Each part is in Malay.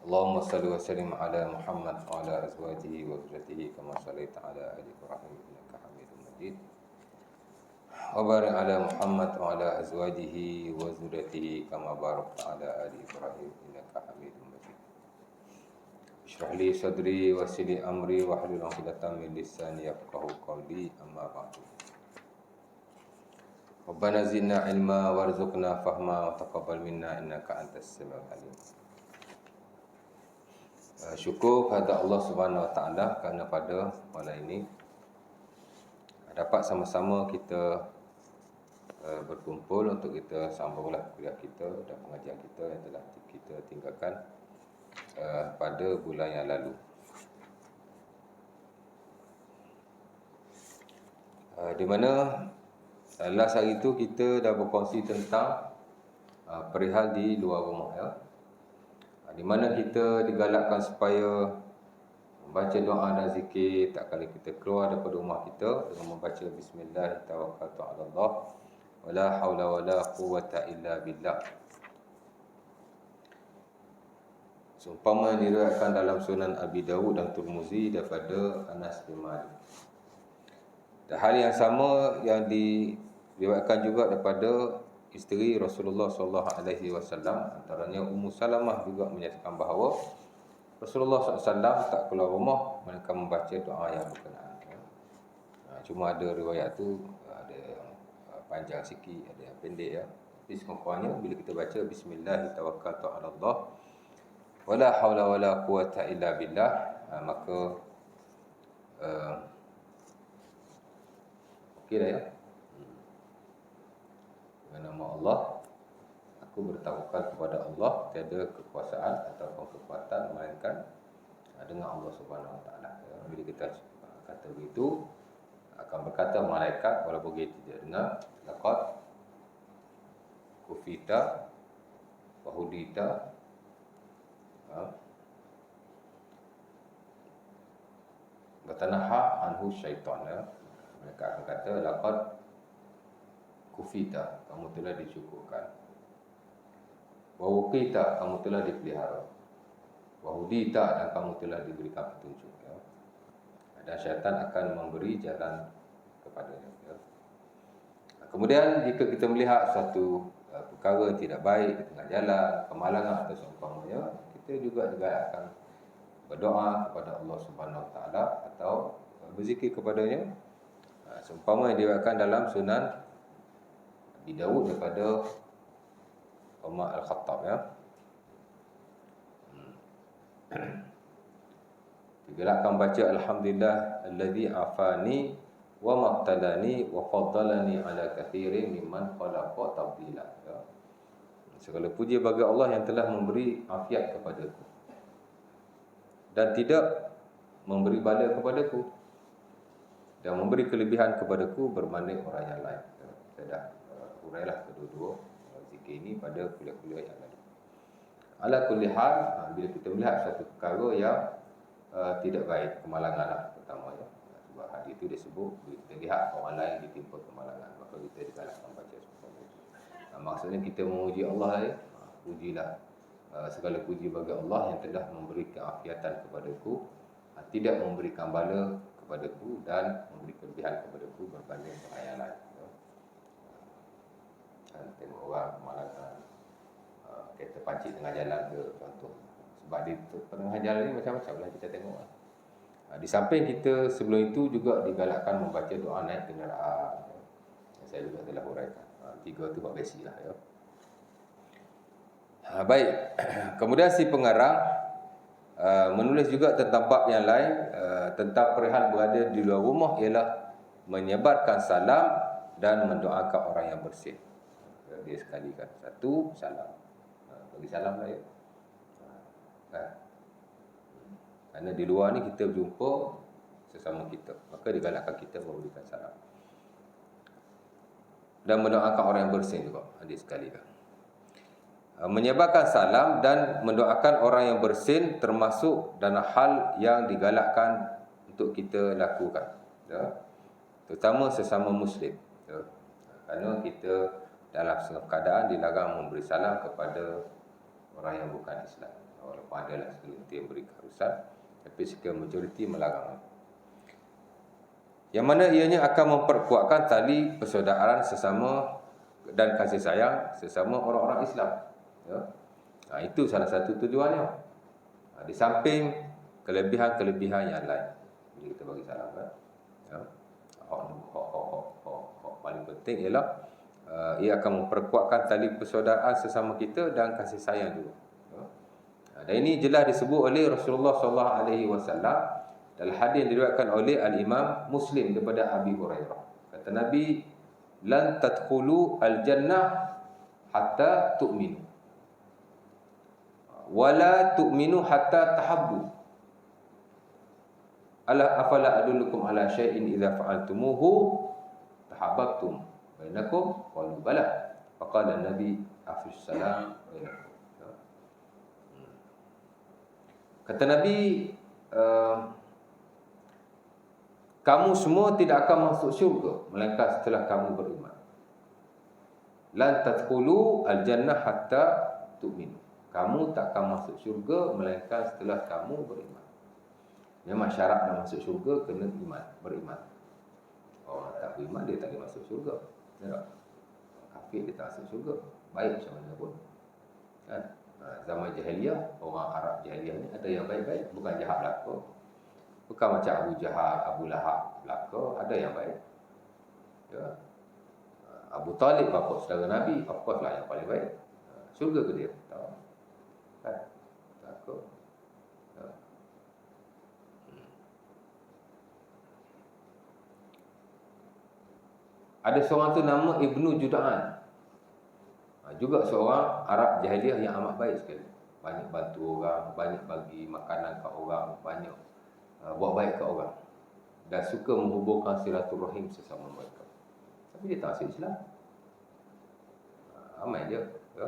Allahumma salli wa sallim ala Muhammad wa ala azwajihi wa dhurriyyatihi kama shallaita ala ali Ibrahim innaka Hamidum Majid. Wa barik ala Muhammad wa ala azwajihi wa dhurriyyatihi kama barakta ala ali Ibrahim innaka Hamidum Majid. Ishrah li sadri wa yassir li amri wa hlul 'uqdatam min lisani yafqahu qawli, amma ba'du. Rabbana zidna ilma warzuqna fahma wa taqabbal minna innaka antas samiul alim. Syukur kepada Allah Subhanahu Wa Taala kerana pada malam ini dapat sama-sama kita berkumpul untuk kita sambunglah kuliah kita dan pengajian kita yang telah kita tinggalkan pada bulan yang lalu. Di mana last hari itu kita dah berkongsi tentang perihal di luar rumah, ya. Di mana kita digalakkan supaya membaca doa dan zikir tak kala kita keluar daripada rumah kita dengan membaca bismillah tawakkaltu 'ala Allah wala haula wala quwwata illa billah. Seumpama diriwayatkan dalam Sunan Abi Dawud dan Tirmizi daripada Anas bin Malik. Dan hal yang sama yang diriwayatkan juga daripada isteri Rasulullah sallallahu alaihi wasallam, antaranya Ummu Salamah juga menyatakan bahawa Rasulullah SAW tak keluar rumah mereka membaca doa yang berkenaan. Cuma ada riwayat tu ada yang panjang sikit, ada yang pendek, ya. Tapi sekurang-kurangnya bila kita baca bismillah tawakkaltu 'ala Allah wala haula wala quwwata illa billah, maka okey dah, ya. Dengan nama Allah aku bertawakal kepada Allah, tiada kekuasaan ataupun kekuatan melainkan dengan Allah Subhanahu Wa Taala. Bila kita kata begitu, akan berkata malaikat walaupun kita tidak dengar, laqad kufita wa hudita, batanaha anhu syaitan, ya. Mereka akan kata laqad kufita, kamu telah dicukupkan. Wa wuqita, kamu telah dipelihara. Wa hudita, dan kamu telah diberikan petunjuk, ya. Dan syaitan akan memberi jalan kepadanya, ya. Kemudian jika kita melihat satu perkara tidak baik di tengah jalan, kemalangan atau seumpamanya, kita juga akan berdoa kepada Allah Subhanahu Wa Taala atau berzikir kepadanya. Seumpama yang diriwayatkan dalam Sunan Abi Dawud daripada Umar Al-Khattab, ya. Digalakkan baca alhamdulillah allazi afani wa maqtadani wa faddalani ala kathirin mimman khalaqa tafdila, ya. Segala puji bagi Allah yang telah memberi afiat kepadaku dan tidak memberi bala kepadaku dan memberi kelebihan kepadaku berbanding orang yang lain, ya. Saya dah urailah kedua-dua zikir ini pada kuliah-kuliah yang lalu. Ala kulli hal, bila kita melihat satu perkara yang tidak baik, kemalangan lah pertamanya, sebab hadis itu disebut bila kita lihat orang lain ditimpa kemalangan, maka kita digalakkan baca seperti itu. Maksudnya kita memuji Allah, ya. Pujilah, segala puji bagi Allah yang telah memberi keafiatan kepadaku, tidak memberikan bala kepadaku dan memberi kelebihan kepadaku berbanding orang yang lain, ya. Tengok orang kemalangan, kereta pancit tengah jalan ke contoh. Sebab di tengah jalan ni macam-macam lah kita tengok. Di samping kita sebelum itu juga digalakkan membaca doa naik kenderaan. Saya juga telah uraikan. Tiga tu buat basic lah, ya. Baik. Kemudian si pengarang menulis juga tentang bab yang lain, tentang perihal berada di luar rumah, ialah menyebarkan salam dan mendoakan orang yang bersih. Dia sekalikan satu salam, bagi salam lah, ya. Kerana di luar ni kita berjumpa sesama kita, maka digalakkan kita memberikan salam dan mendoakan orang yang bersih juga. Dia sekalikan menyebarkan salam dan mendoakan orang yang bersin termasuk dan hal yang digalakkan untuk kita lakukan, ya. Terutama sesama Muslim, ya. Kerana kita dalam keadaan dilarang memberi salam kepada orang yang bukan Islam. Walaupun adalah segelintir yang beri keharusan, tapi sekian majoriti melarang. Yang mana ianya akan memperkuatkan tali persaudaraan sesama dan kasih sayang sesama orang-orang Islam. Ya. Itu salah satu tujuannya. Di samping kelebihan-kelebihan yang lain. Jadi kita bagi salam kan. Ya. Paling penting ialah ia akan memperkuatkan tali persaudaraan sesama kita dan kasih sayang juga. Ya. Dan ini jelas disebut oleh Rasulullah SAW dalam hadis yang diriwayatkan oleh Al-Imam Muslim daripada Abi Hurairah. Kata Nabi, lan tadkhulu al-jannah hatta tu'minu wala tu'minu hatta tahabbu. Ala afala adullukum ala syai'in idza fa'altumuhu tahabbtum bainakum qalu bala faqala Nabi afshus salam bainakum. Kata Nabi, kamu semua tidak akan masuk syurga melainkan setelah kamu beriman. Lan tadkhulu al-jannah hatta tu'minu. Kamu tak akan masuk syurga melainkan setelah kamu beriman. Memang syarat nak masuk syurga kena iman, beriman. Orang tak beriman dia tak boleh masuk syurga. Tak? Kafir dia tak masuk syurga. Baik macam mana pun. Kan? Zaman jahiliah, orang Arab jahiliah ni ada yang baik-baik, bukan jahat belaka. Bukan macam Abu Jahal, Abu Lahab belaka, ada yang baik. Ya. Abu Talib, bapa saudara Nabi, of course lah yang paling baik. Syurga ke dia? Tak. Kan? Takut. Ya. Ada seorang tu nama Ibnu Juda'an. Juga seorang Arab jahiliah yang amat baik sekali. Banyak bantu orang, banyak bagi makanan ke orang, banyak buat baik ke orang. Dan suka menghubungkan silaturahim sesama mereka. Tapi dia tak masuk Islam. Ramai je. Ya.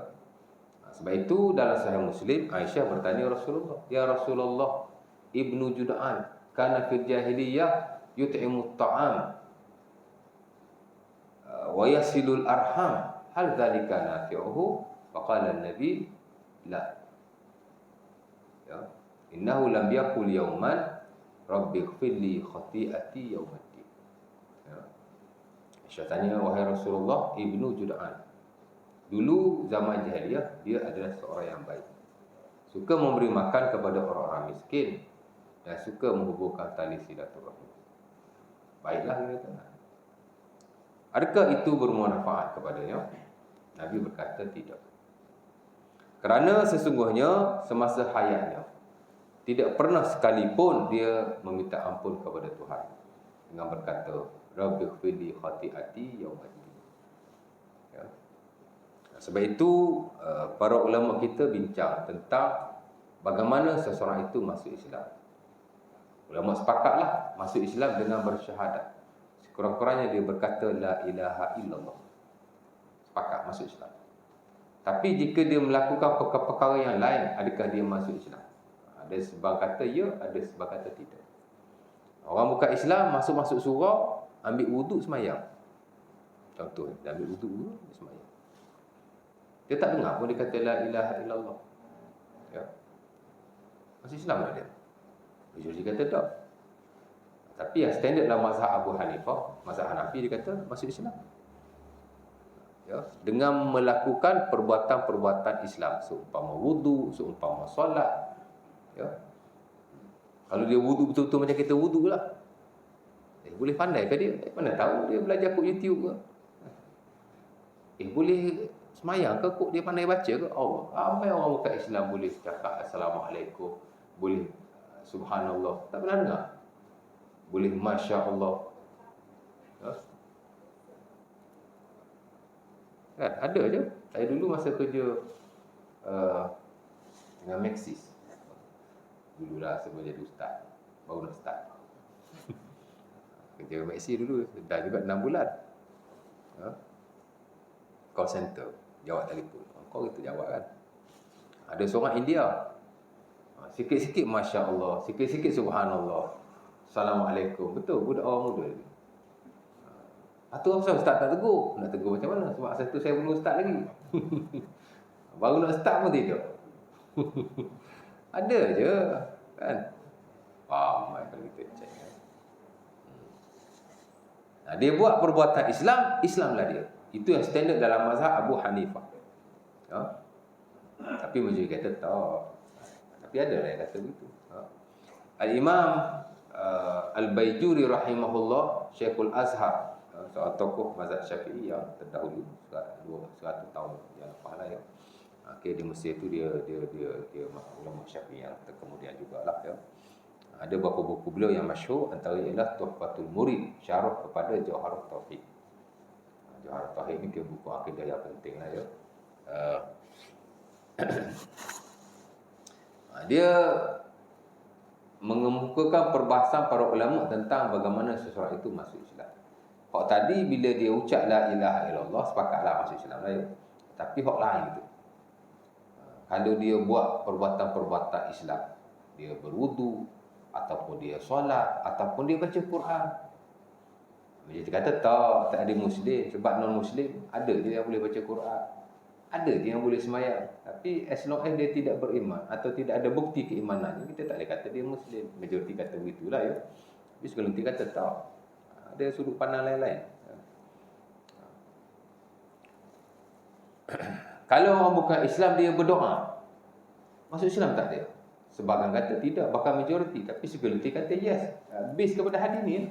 Sebab itu dalam Sahih Muslim, Aisyah bertanya Rasulullah, "Ya Rasulullah, Ibnu Juda'an kana fil jahiliyah yut'imu at-ta'am wa yasilul arham. Hal dzalika nafi'uhu?" Faqala an-nabi, "La." Ya. Innahu lam yaqul yawman rabbi ighfirli khati'ati yawmiddin. Ya. Aisyah tanya, "Wahai Rasulullah, Ibnu Juda'an, dulu zaman jahiliyah dia adalah seorang yang baik. Suka memberi makan kepada orang-orang miskin dan suka menghubungkan tali silaturahim." Baiklah dia kata. Adakah itu bermanfaat kepadanya? Nabi berkata tidak. Kerana sesungguhnya semasa hayatnya tidak pernah sekalipun dia meminta ampun kepada Tuhan dengan berkata, "Rabbighfirli khati'ati yaumiddin." Ya. Sebab itu para ulama kita bincang tentang bagaimana seseorang itu masuk Islam. Ulama sepakatlah masuk Islam dengan bersyahadat. Sekurang-kurangnya dia berkata la ilaha illallah. Sepakat masuk Islam. Tapi jika dia melakukan perkara-perkara yang lain, adakah dia masuk Islam? Ada sebab kata ya, ada sebab kata tidak. Orang bukan Islam masuk surau, ambil wuduk semayang. Contoh, dia ambil wuduk dulu, semayang. Dia tak dengar pun dia kata la ilaha illallah. Ya. Masuk Islam tak dia? Dia kata tak. Tapi yang standard dalam mazhab Abu Hanifah, mazhab Hanafi, dia kata masuk Islam. Ya, dengan melakukan perbuatan-perbuatan Islam, seumpama wudu, seumpama solat. Ya. Kalau dia wudu betul-betul macam kita wudu lah. Boleh pandai ke dia? Mana tahu dia belajar kod YouTube ke? Boleh semayang ke kod dia pandai baca ke? Allah. Ramai orang bukan Islam boleh cakap Assalamualaikum, boleh Subhanallah. Tak pernah dengar? Boleh Masya Allah. Ya. Kan? Ada je. Saya dulu masa kerja dengan Maxis. Dululah sebelum jadi ustaz. Baru nak start. Kerja Maxis dulu. Dah juga 6 bulan. Ya. Call center. Jawab telefon. Kau itu jawab kan. Ada seorang India. Sikit-sikit Masya Allah. Sikit-sikit Subhanallah. Assalamualaikum. Betul. Budak orang muda ni. Itu apa ustaz tak tegur? Nak tegur macam mana? Sebab masa tu saya belum start lagi. Baru nak start pun tidak. Ada je kan. Ramai kalau kita cek kan. Nah, dia buat perbuatan Islam, Islamlah dia. Itu yang standard dalam mazhab Abu Hanifah. Ha? Tapi majoriti kata tak. Tapi ada lah yang kata begitu. Ha? Al-Imam Al-Baijuri rahimahullah, Syekhul Azhar, seorang tokoh mazhab Syafi'i yang terdahulu 100 tahun yang lepas lah ya. Okay, di Mesir tu dia ulama Syafi'i yang kemudian jugalah ya. Ada beberapa buku beliau yang masyhur, antara ialah Tuhfatul Murid, syarah kepada Jawharut Tauhid. Jawharut Tauhid ni buku akidah yang penting lah ya. Dia mengemukakan perbahasan para ulama tentang bagaimana seseorang itu masuk Islam. Hak tadi bila dia ucap la ilaha illallah, sepakatlah masuk Islam lah ya. Tapi hak lain tu, kalau dia buat perbuatan-perbuatan Islam, dia berwudu, ataupun dia solat, ataupun dia baca Quran, dia kata tak ada Muslim. Sebab non-Muslim ada je yang boleh baca Quran, ada je yang boleh semayang. Tapi as long as dia tidak beriman atau tidak ada bukti keimanannya, kita tak boleh kata dia Muslim. Majoriti kata begitulah ya. Tapi segelintir kata tak, ada sudut pandang lain-lain. Kalau orang bukan Islam dia berdoa, masuk Islam tak dia? Sebahagian kata tidak, bahkan majoriti. Tapi segelintir kata yes. Base kepada hadis ni.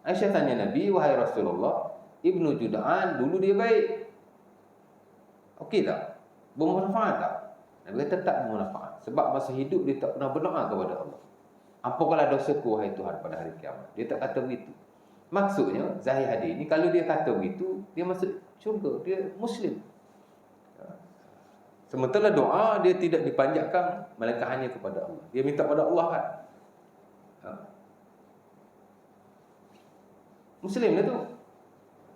Aisyah tanya Nabi, wahai Rasulullah, Ibnu Jud'an dulu dia baik, okey tak? Bermanfaat tak? Nabi kata tak bermanfaat. Sebab masa hidup dia tak pernah berdoa kepada Allah, ampunkanlah dosaku wahai Tuhan pada hari kiamat. Dia tak kata begitu. Maksudnya zahir hadis ni, kalau dia kata begitu, dia masuk syurga, dia Muslim. Sementara doa dia tidak dipanjatkan melainkan hanya kepada Allah. Dia minta kepada Allah kan. Muslim lah tu.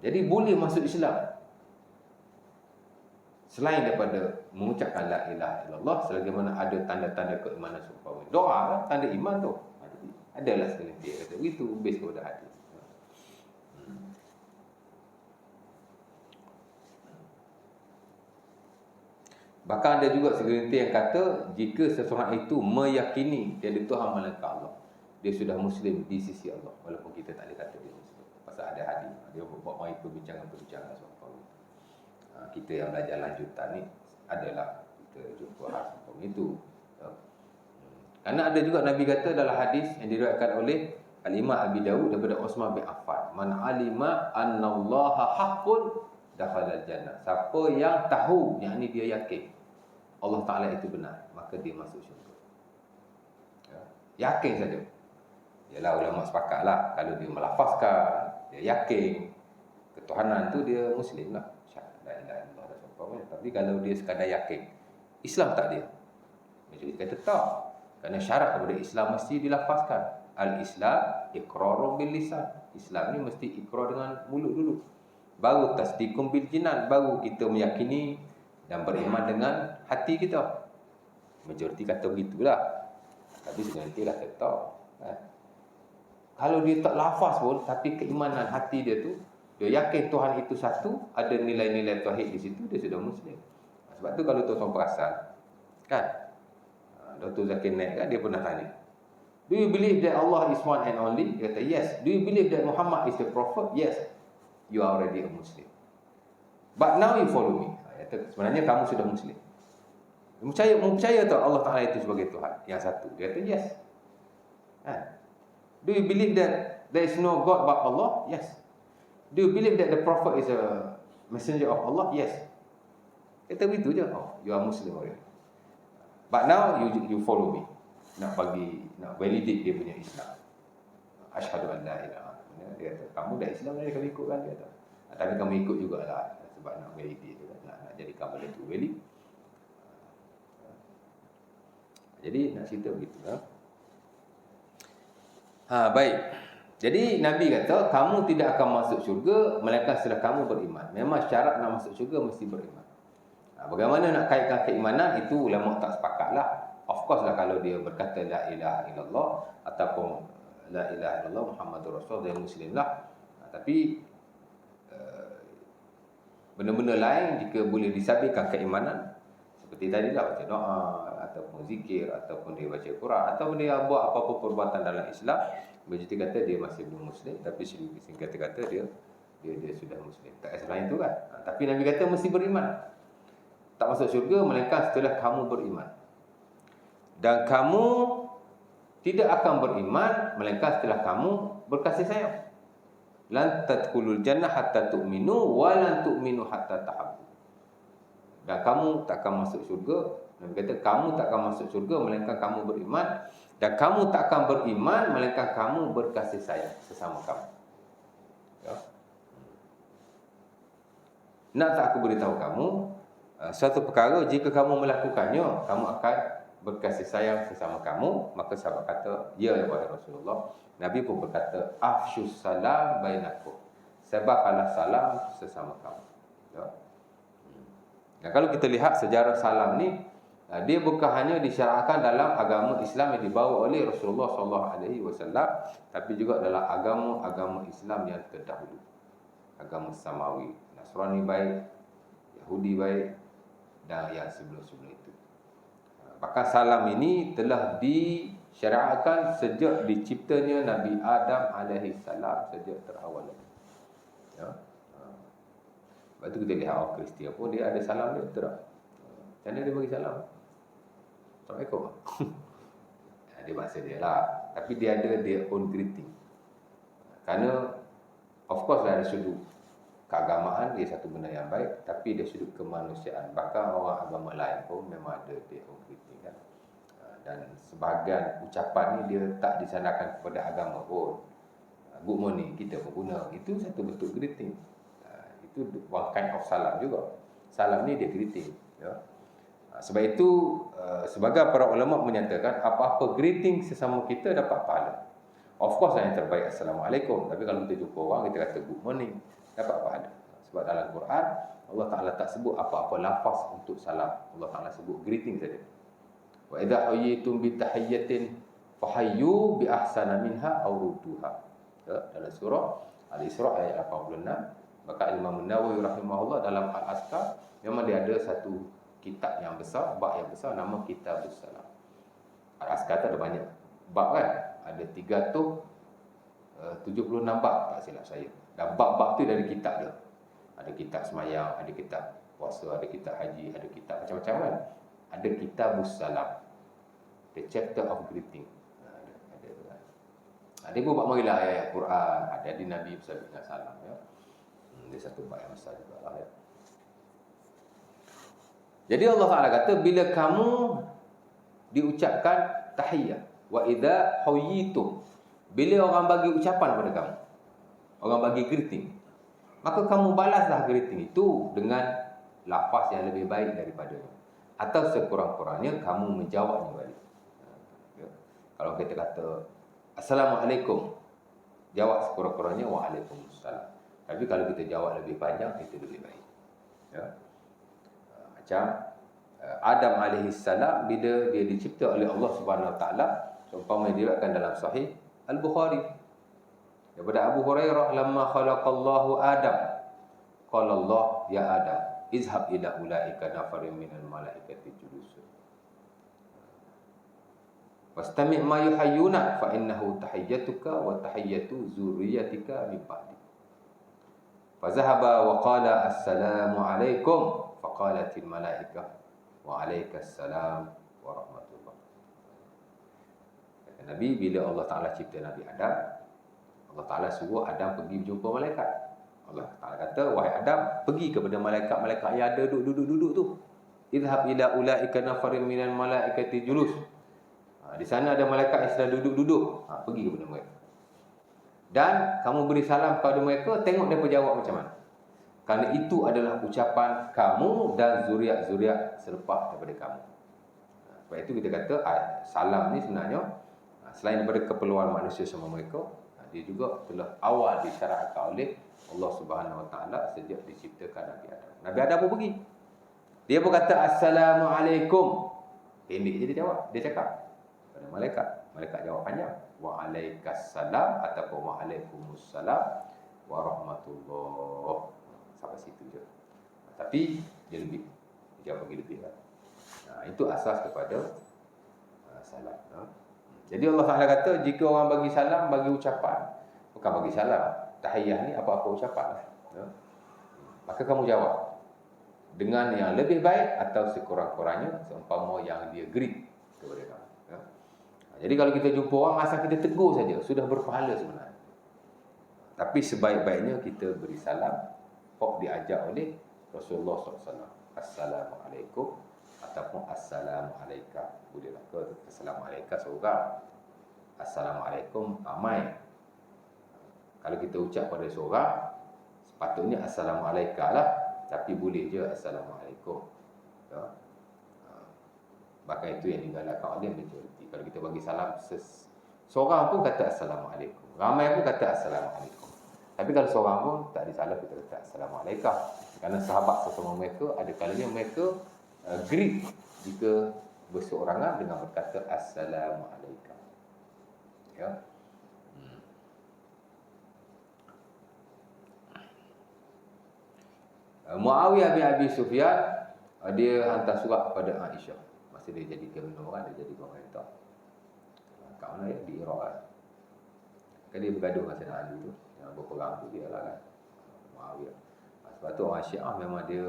Jadi boleh masuk Islam selain daripada mengucapkan la ilaha illallah, selagi mana ada tanda-tanda keimanan seumpama. Doa lah, tanda iman tu. Adalah segelintir kata begitu, base kepada hadis. Bahkan ada juga segelintir yang kata, jika seseorang itu meyakini tiada Tuhan melainkan Allah, dia sudah Muslim di sisi Allah, walaupun kita tak boleh kata dia Muslim. Pasal ada hadis, dia buat mai perbincangan-perbincangan soal kita yang belajar lanjutan ni adalah kita jumpa hal seperti itu. Karena ada juga Nabi kata dalam hadis yang diriwayatkan oleh Al-Imam Abi Dawud daripada Utsman bin Affan, man alima annallaha haqqun dakhala al-jannah. Siapa yang tahu, yakni dia yakin Allah Ta'ala itu benar, maka dia masuk syurga. Yakin saja. Yalah, ulama sepakatlah, kalau dia melafazkan, dia yakin ketuhanan tu, dia Muslim lah. La ilaha illallah dan sebagainya. Tapi kalau dia sekadar yakin, Islam tak dia? Majoriti kata tak. Kerana syarat kepada Islam mesti dilafazkan. Al-Islam iqrarun bil lisan. Islam ni mesti ikrar dengan mulut dulu, baru tasdiqum bil jinan, baru kita meyakini dan beriman dengan hati kita. Majoriti kata begitulah. Tapi segelintir lah tetap. Kalau dia tak lafaz pun, tapi keimanan hati dia tu, dia yakin Tuhan itu satu, ada nilai-nilai tauhid di situ, dia sudah Muslim. Sebab tu kalau tuan-tuan perasan kan, Dr. Zakir Naik kan, dia pernah tanya, do you believe that Allah is one and only? Dia kata yes. Do you believe that Muhammad is the prophet? Yes. You are already a Muslim. But now you follow me. Sebenarnya kamu sudah Muslim. Mempercaya tak Allah Ta'ala itu sebagai Tuhan yang satu? Dia kata yes. Do you believe that there is no God but Allah? Yes. Do you believe that the prophet is a messenger of Allah? Yes. Kata begitu je. Oh, you are Muslim already. But now you follow me. Nak validate dia punya Islam. Asyhadu an la ilaha illallah. Dia kata, kamu dah Islam ni, kami ikutkan. Dia kata, tapi kamu ikut jugalah, sebab nak validate, nak jadikan benda tu valid. Jadi nak cerita begitu lah. Baik. Jadi Nabi kata, kamu tidak akan masuk syurga melainkan setelah kamu beriman. Memang syarat nak masuk syurga mesti beriman. Bagaimana nak kaitkan keimanan, itu ulama tak sepakatlah. Of course lah, kalau dia berkata la ilaha illallah ataupun la ilaha illallah Muhammadur Rasulullah, dia Muslim lah. Tapi benda-benda lain jika boleh disabitkan keimanan, seperti tadi lah, baca doa ataupun zikir, ataupun dia baca Quran, ataupun dia buat apa-apa perbuatan dalam Islam, berjuti kata dia masih belum Muslim, tapi singkat kata dia sudah Muslim. Tak selain itu kan. Tapi Nabi kata mesti beriman. Tak masuk syurga melainkan setelah kamu beriman. Dan kamu tidak akan beriman melainkan setelah kamu berkasih sayang. Lan tadkhulul jannah hatta tu'minu wa lan tu'minu hatta tahabbu. Dan kamu tak akan masuk syurga. Nabi kata kamu tak akan masuk syurga melainkan kamu beriman, dan kamu tak akan beriman melainkan kamu berkasih sayang sesama kamu. Ya. Nak tak aku beritahu kamu suatu perkara, jika kamu melakukannya kamu akan berkasih sayang sesama kamu. Maka sahabat kata, ya wahai Rasulullah. Nabi pun berkata, afshus salam bainakum, sebarkanlah salam sesama kamu. Ya. Dan kalau kita lihat sejarah salam ni, dia bukan hanya disyarahkan dalam agama Islam yang dibawa oleh Rasulullah SAW, tapi juga dalam agama Islam yang terdahulu, agama Samawi, Nasrani baik, Yahudi baik, dan yang sebelum-sebelum itu. Bahkan salam ini telah disyariatkan sejak diciptanya Nabi Adam alaihissalam, sejak terawal. Ya. Lepas tu kita lihat orang Kristian pun dia ada salam dia, betul tak? Macam mana dia bagi salam? Assalamualaikum. Dia bahasa dia lah. Tapi dia ada their own greeting. Kerana of course dari sudut keagamaan dia satu benda yang baik, tapi dari sudut kemanusiaan, bahkan orang agama lain pun memang ada their own greeting kan. Dan sebahagian ucapan ni dia tak disandarkan kepada agama pun. Good morning kita pun guna. Itu satu bentuk greeting. Itu one kind of salam juga. Salam ni dia greeting, ya. Sebab itu sebagai para ulama menyatakan apa-apa greeting sesama kita dapat pahala. Of course yang terbaik Assalamualaikum, tapi kalau kita jumpa orang kita kata good morning, dapat pahala. Sebab dalam Quran Allah Taala tak sebut apa-apa lafaz untuk salam. Allah Taala sebut greeting saja. Wa idza hayyitum bi tahiyyatin fahayyu bi ahsana minha aw rudduha. Ya, dalam surah Al-Isra ayat 86. Maka Imam Nawawi rahimahullah dalam Al-Azkar memang dia ada satu kitab yang besar, bab yang besar, nama Kitabus Salam. Al-Azkar tu ada banyak bab kan, ada 376 bab tak silap saya. Dan bab-bab tu dari kitab dia. Ada kitab semayang, ada kitab puasa, ada kitab haji, ada kitab macam-macam kan. Ada Kitabus Salam, the chapter of greeting. Dia pun buat marilah ayat Quran, ada di Nabi bersabda dengan salam, ya. Dia satu bab yang besar juga lah, ya. Jadi Allah Ta'ala kata, bila kamu diucapkan tahiyyah, wa idza huyyitum, bila orang bagi ucapan pada kamu, orang bagi greeting, maka kamu balaslah greeting itu dengan lafaz yang lebih baik daripadanya, atau sekurang-kurangnya kamu menjawabnya balik. Ya. Kalau kita kata Assalamualaikum, jawab sekurang-kurangnya Waalaikumsalam. Tapi kalau kita jawab lebih panjang, itu lebih baik. Ya. Macam Adam alaihissalam bila dia dicipta oleh Allah Subhanahu Wa Taala, seumpama diriwayatkan dalam Sahih Al-Bukhari daripada Abu Hurairah, lamma khalaqallahu Adam, qala Allah ya Adam, izhab ila ulaika nafarin minal malaikati julusun, wastami' ma yuhayyuna fa innahu tahiyyatuka wa tahiyyatu zurriyyatika min ba'di. Fa zahaba wa qala assalamu alaikum. Faqalatil malaikah wa alaikassalam wa rahmatullah. Kata Nabi, bila Allah Ta'ala cipta Nabi Adam, Allah Ta'ala suruh Adam pergi berjumpa malaikat. Allah Ta'ala kata, wahai Adam, pergi kepada malaikat-malaikat yang ada duduk tu. Idhab ila ulaika nafarin minal malaikati julus. Di sana ada malaikat yang sedang duduk-duduk. Pergi kepada mereka. Dan kamu beri salam kepada mereka, tengok mereka jawab macam mana. Kerana itu adalah ucapan kamu dan zuriat-zuriat selepas daripada kamu. Sebab itu kita kata salam ni sebenarnya selain daripada keperluan manusia sama mereka, dia juga telah awal disyariatkan oleh Allah Subhanahu Wa Taala sejak diciptakan Nabi Adam. Nabi Adam pun pergi. Dia pun kata Assalamualaikum. Pendek je dia jawab. Dia cakap pada malaikat. Malaikat jawab panjang. Waalaikumsalam ataupun Waalaikumsalam warahmatullahi. Sampai situ je. Tapi dia lebih, dia jawab lagi lebih kan. Itu asas kepada salam. Jadi Allah Taala kata jika orang bagi salam, bagi ucapan, bukan bagi salam, tahiyah ni apa-apa ucapan, maka kamu jawab dengan yang lebih baik atau sekurang-kurangnya seumpama yang dia greet kepada kamu. Jadi kalau kita jumpa orang, asal kita tegur saja sudah berpahala sebenarnya. Tapi sebaik-baiknya kita beri salam, kok diajak oleh Rasulullah SAW. Assalamualaikum ataupun Assalamualaikum. Bolehlah ke Assalamualaikum seorang, Assalamualaikum ramai. Kalau kita ucap pada seorang, sepatutnya Assalamualaikum lah. Tapi boleh je Assalamualaikum. Bahkan itu yang digalakkan oleh majoriti. Kalau kita bagi salam, seorang pun kata Assalamualaikum, ramai pun kata Assalamualaikum. Tapi kalau seorang pun tak disalam, kita kata Assalamualaikum. Kerana sahabat sesama mereka, ada kalanya mereka greet jika berseorangan dengan berkata Assalamualaikum. Ya. Muawiyah bin Abi Sufyan, dia hantar surat kepada Aisyah. Masa dia jadi governor kan, dia jadi pemerintah. Kat mana ya? Di Iraq kan. Kan dia bergaduh dengan Sayyidina Ali tu. Yang berperang tu dia lah kan. Muawiyah. Sebab tu orang Syiah memang dia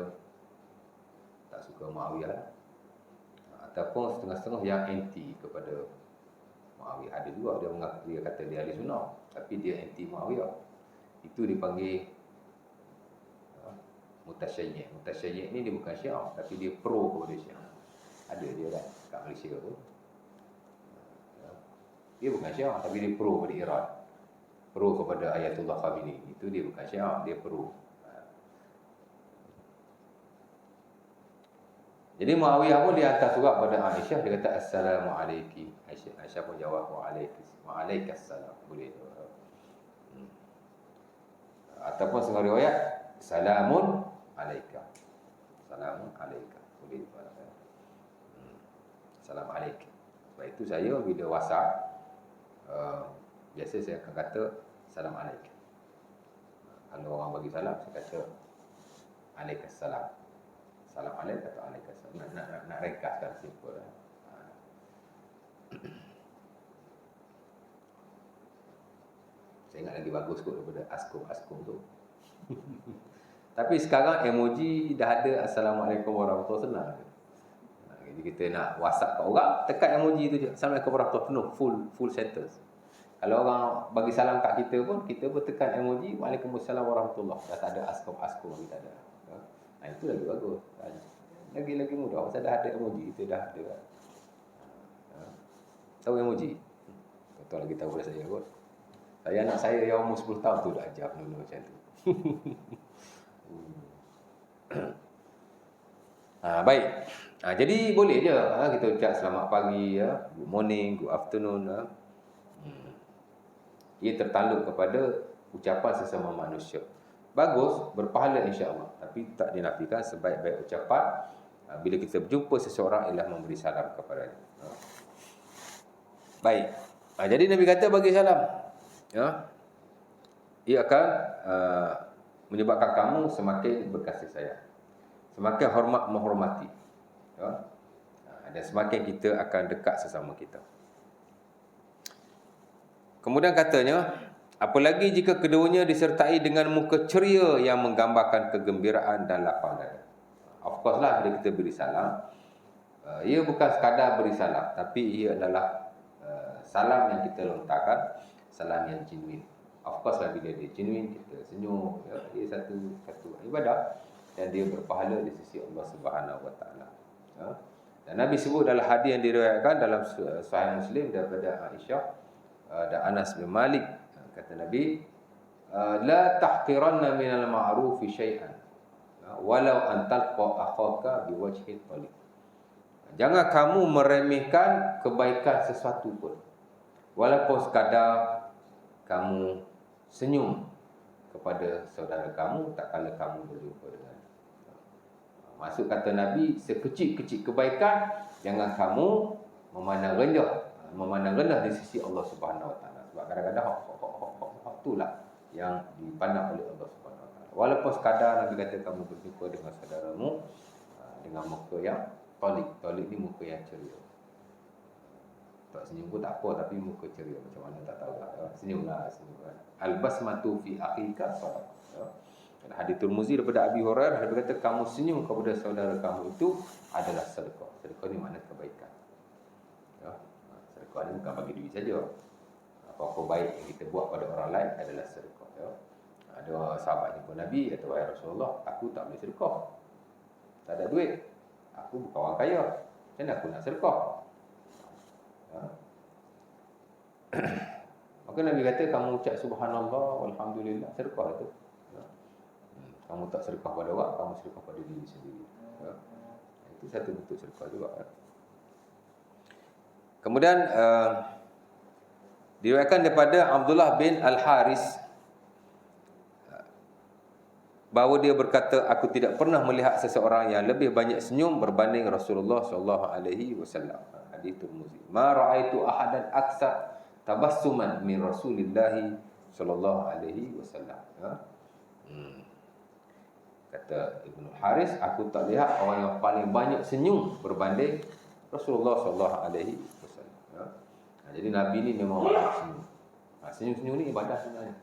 tak suka Muawiyah. Ataupun setengah-setengah yang anti kepada Muawiyah. Ada juga dia mengaku, dia kata dia ahli sunnah, tapi dia anti Muawiyah. Itu dipanggil Mutasyayyi'. Mutasyayyi' ni dia bukan Syiah, tapi dia pro kepada Syiah. Ada dia kan kat Malaysia pun. Dia bukan Syiah, tapi dia pro kepada Iran, pro kepada Ayatullah Khamenei. Itu dia bukan Syiah, dia pro. Jadi Muawiyah pun dia hantar surat pada Aisyah, dia kata Assalamualaikum. Aisyah pun jawab Waalaikumsalam. Boleh tu. Ataupun setengah riwayat Salamun alaika. Salamun alaika. Boleh tu. Salam alaikum. Sebab itu saya bila WhatsApp, biasa saya akan kata salam alaikum. Kalau orang bagi salam, saya kata Alaikassalam. Salam alaikum atau Alaikassalam. Nak ringkaskan simple. Saya ingat lagi bagus kot daripada askum tu. Tapi sekarang emoji dah ada Assalamualaikum warahmatullahi wabarakatuh. Jadi kita nak WhatsApp kat orang, tekan emoji tu je. Assalamualaikum warahmatullahi wabarakatuh. Full sentence. Kalau orang bagi salam kat kita pun tekan emoji Waalaikumsalam warahmatullahi. Dah tak ada askum lagi, tak ada. Nah, itu lagi bagus. Lagi mudah. Pasal dah ada emoji, kita dah ada. Tahu emoji? Betul lagi tahu pada saya kot. Saya anak saya yang umur 10 tahun tu dah ajar benda macam tu. Baik. Jadi boleh je kita ucap selamat pagi, good morning, good afternoon. Ia tertanduk kepada ucapan sesama manusia. Bagus, berpahala insya-Allah. Tapi tak dinafikan sebaik-baik ucapan bila kita berjumpa seseorang ialah memberi salam kepadanya. Baik. Jadi Nabi kata bagi salam. Ia akan menyebabkan kamu semakin berkasih sayang, semakin hormat menghormati, dan semakin kita akan dekat sesama kita. Kemudian katanya, apalagi jika keduanya disertai dengan muka ceria yang menggambarkan kegembiraan dan lapang dada. Of course lah, bila kita beri salam, ia bukan sekadar beri salam, tapi ia adalah salam yang kita lontarkan, salam yang genuine. Of course lah, bila dia genuine, kita senyum, dia satu ibadah dan dia berpahala di sisi Allah Subhanahu Wa Taala. Dan Nabi sebut dalam hadis yang diriwayatkan dalam Sahih Muslim daripada Aisyah dan Anas bin Malik, kata Nabi, la tahqiranna minal ma'rufi syai'an walau an talqa akhaka biwajhin talib. Jangan kamu meremehkan kebaikan sesuatu pun, walaupun sekadar kamu senyum kepada saudara kamu tak kala kamu berjumpa dengan. Maksud kata Nabi, sekecil-kecil kebaikan jangan kamu memandang rendah di sisi Allah Subhanahu Wa Taala. Sebab kadang-kadang hak itulah yang dipandang oleh Allah Subhanahu Wa Taala. Walaupun sekadar Nabi kata kamu berjumpa dengan saudaramu dengan muka yang talik ni muka yang ceria. Tak senyum pun tak apa, tapi muka ceria macam mana tak tahu lah. Ya. Senyumlah, senyum. Al-basmatu fi akhika sadaqah. Ya. Hadis Tirmizi daripada Abi Hurairah, dia berkata kamu senyum kepada saudara kamu itu adalah sedekah. Sedekah ni makna kebaikan. Ya. Sedekah ni bukan bagi diri saja. Apa-apa baik yang kita buat pada orang lain adalah sedekah. Ya. Ada sahabat jumpa Nabi kata, wahai Rasulullah, aku tak boleh sedekah. Tak ada duit. Aku bukan orang kaya. Macam mana aku nak sedekah? Ya. Maka Nabi kata kamu ucap subhanallah walhamdulillah, sedekah itu. Ya. Kamu tak sedekah pada orang, kamu sedekah pada diri sendiri. Ya. Itu satu bentuk sedekah juga. Ya. Kemudian diriwayatkan daripada Abdullah bin Al-Haris bahawa dia berkata, aku tidak pernah melihat seseorang yang lebih banyak senyum berbanding Rasulullah sallallahu alaihi wasallam. Hadis Tirmizi. Ma ra'aitu ahadan aktsar tabassuman min Rasulillah sallallahu alaihi wasallam. Kata Ibnu Haris, aku tak lihat orang yang paling banyak senyum berbanding Rasulullah sallallahu alaihi wasallam. Jadi Nabi ni memang banyak senyum. Senyum-senyum ni ibadah sebenarnya.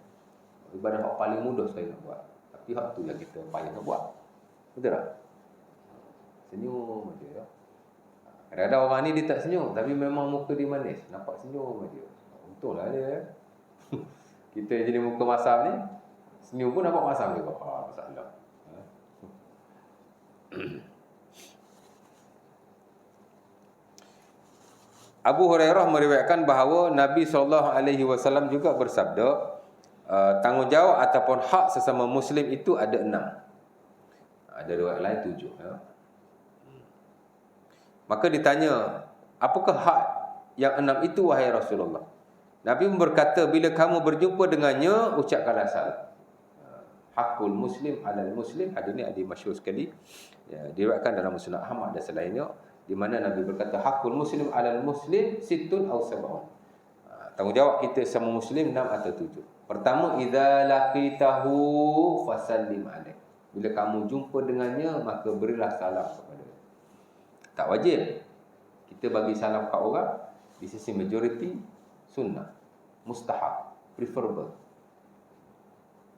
Ibadah yang paling mudah sekali nak buat. Tapi hak tu yang kita payah nak buat. Betul tak? Senyum aja ya. Kadang-kadang orang ni dia tak senyum, tapi memang muka dia manis. Nampak senyum aja. Untunglah dia. Kita jenis muka masam ni, senyum pun nampak masam juga. Masalah. Abu Hurairah meriwayatkan bahawa Nabi SAW juga bersabda, tanggungjawab ataupun hak sesama Muslim itu ada 6. Ada riwayat lain 7. Ya. Maka ditanya, apakah hak yang 6 itu wahai Rasulullah? Nabi berkata, bila kamu berjumpa dengannya, ucapkanlah salam. Hakul Muslim alal Muslim. Hadis ini hadis masyhur sekali. Ya, diriwayatkan dalam Musnad Ahmad dan selainnya, di mana Nabi berkata, hakul Muslim alal Muslim sittun aw sab'un. Tanggungjawab kita sama Muslim 6 atau 7. Pertama, idza laqitahu fasallim alaih. Bila kamu jumpa dengannya, maka berilah salam kepada dia. Tak wajib kita bagi salam kat orang. Di sisi majoriti sunnah, mustahab, preferable,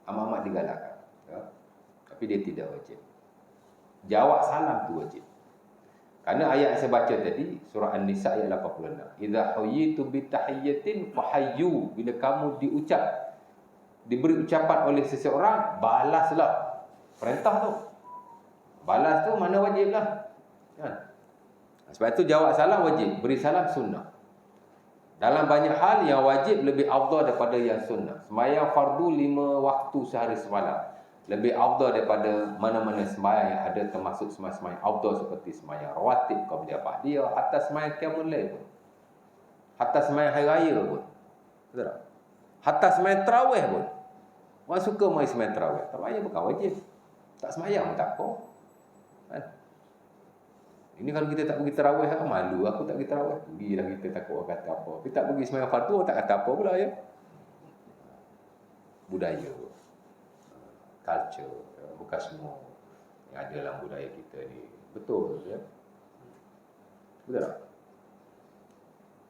amat-amat digalakkan. Ya. Tapi dia tidak wajib. Jawab salam tu wajib. Kerana ayat yang saya baca tadi, surah An-Nisa ayat 86. Idza huyitu bi tahiyyatin fahayyu. Bila kamu diberi ucapan oleh seseorang, balaslah. Perintah tu. Balas tu mana wajib lah. Kan? Sebab itu jawab salam wajib, beri salam sunnah. Dalam banyak hal yang wajib lebih afdal daripada yang sunnah. Sembahyang fardu 5 waktu sehari semalam lebih afdal daripada mana-mana sembahyang yang ada, termasuk sembahyang afdal seperti sembahyang rawatib, qabliyah ba'diyah, hatta sembahyang qiyamul lail pun. Hatta sembahyang hari raya pun. Betul tak? Hatta sembahyang tarawih pun. Orang suka mai sembahyang tarawih. Tarawih bukan wajib. Tak sembahyang pun tak apa. Kan? Ini kalau kita tak pergi tarawih, malu aku tak pergi tarawih. Pergilah kita, takut orang kata apa. Kita tak pergi sembahyang fardu, orang tak kata apa pula ya. Budaya, culture, bukan semua yang ada dalam budaya kita ni betul ya. Betul tak?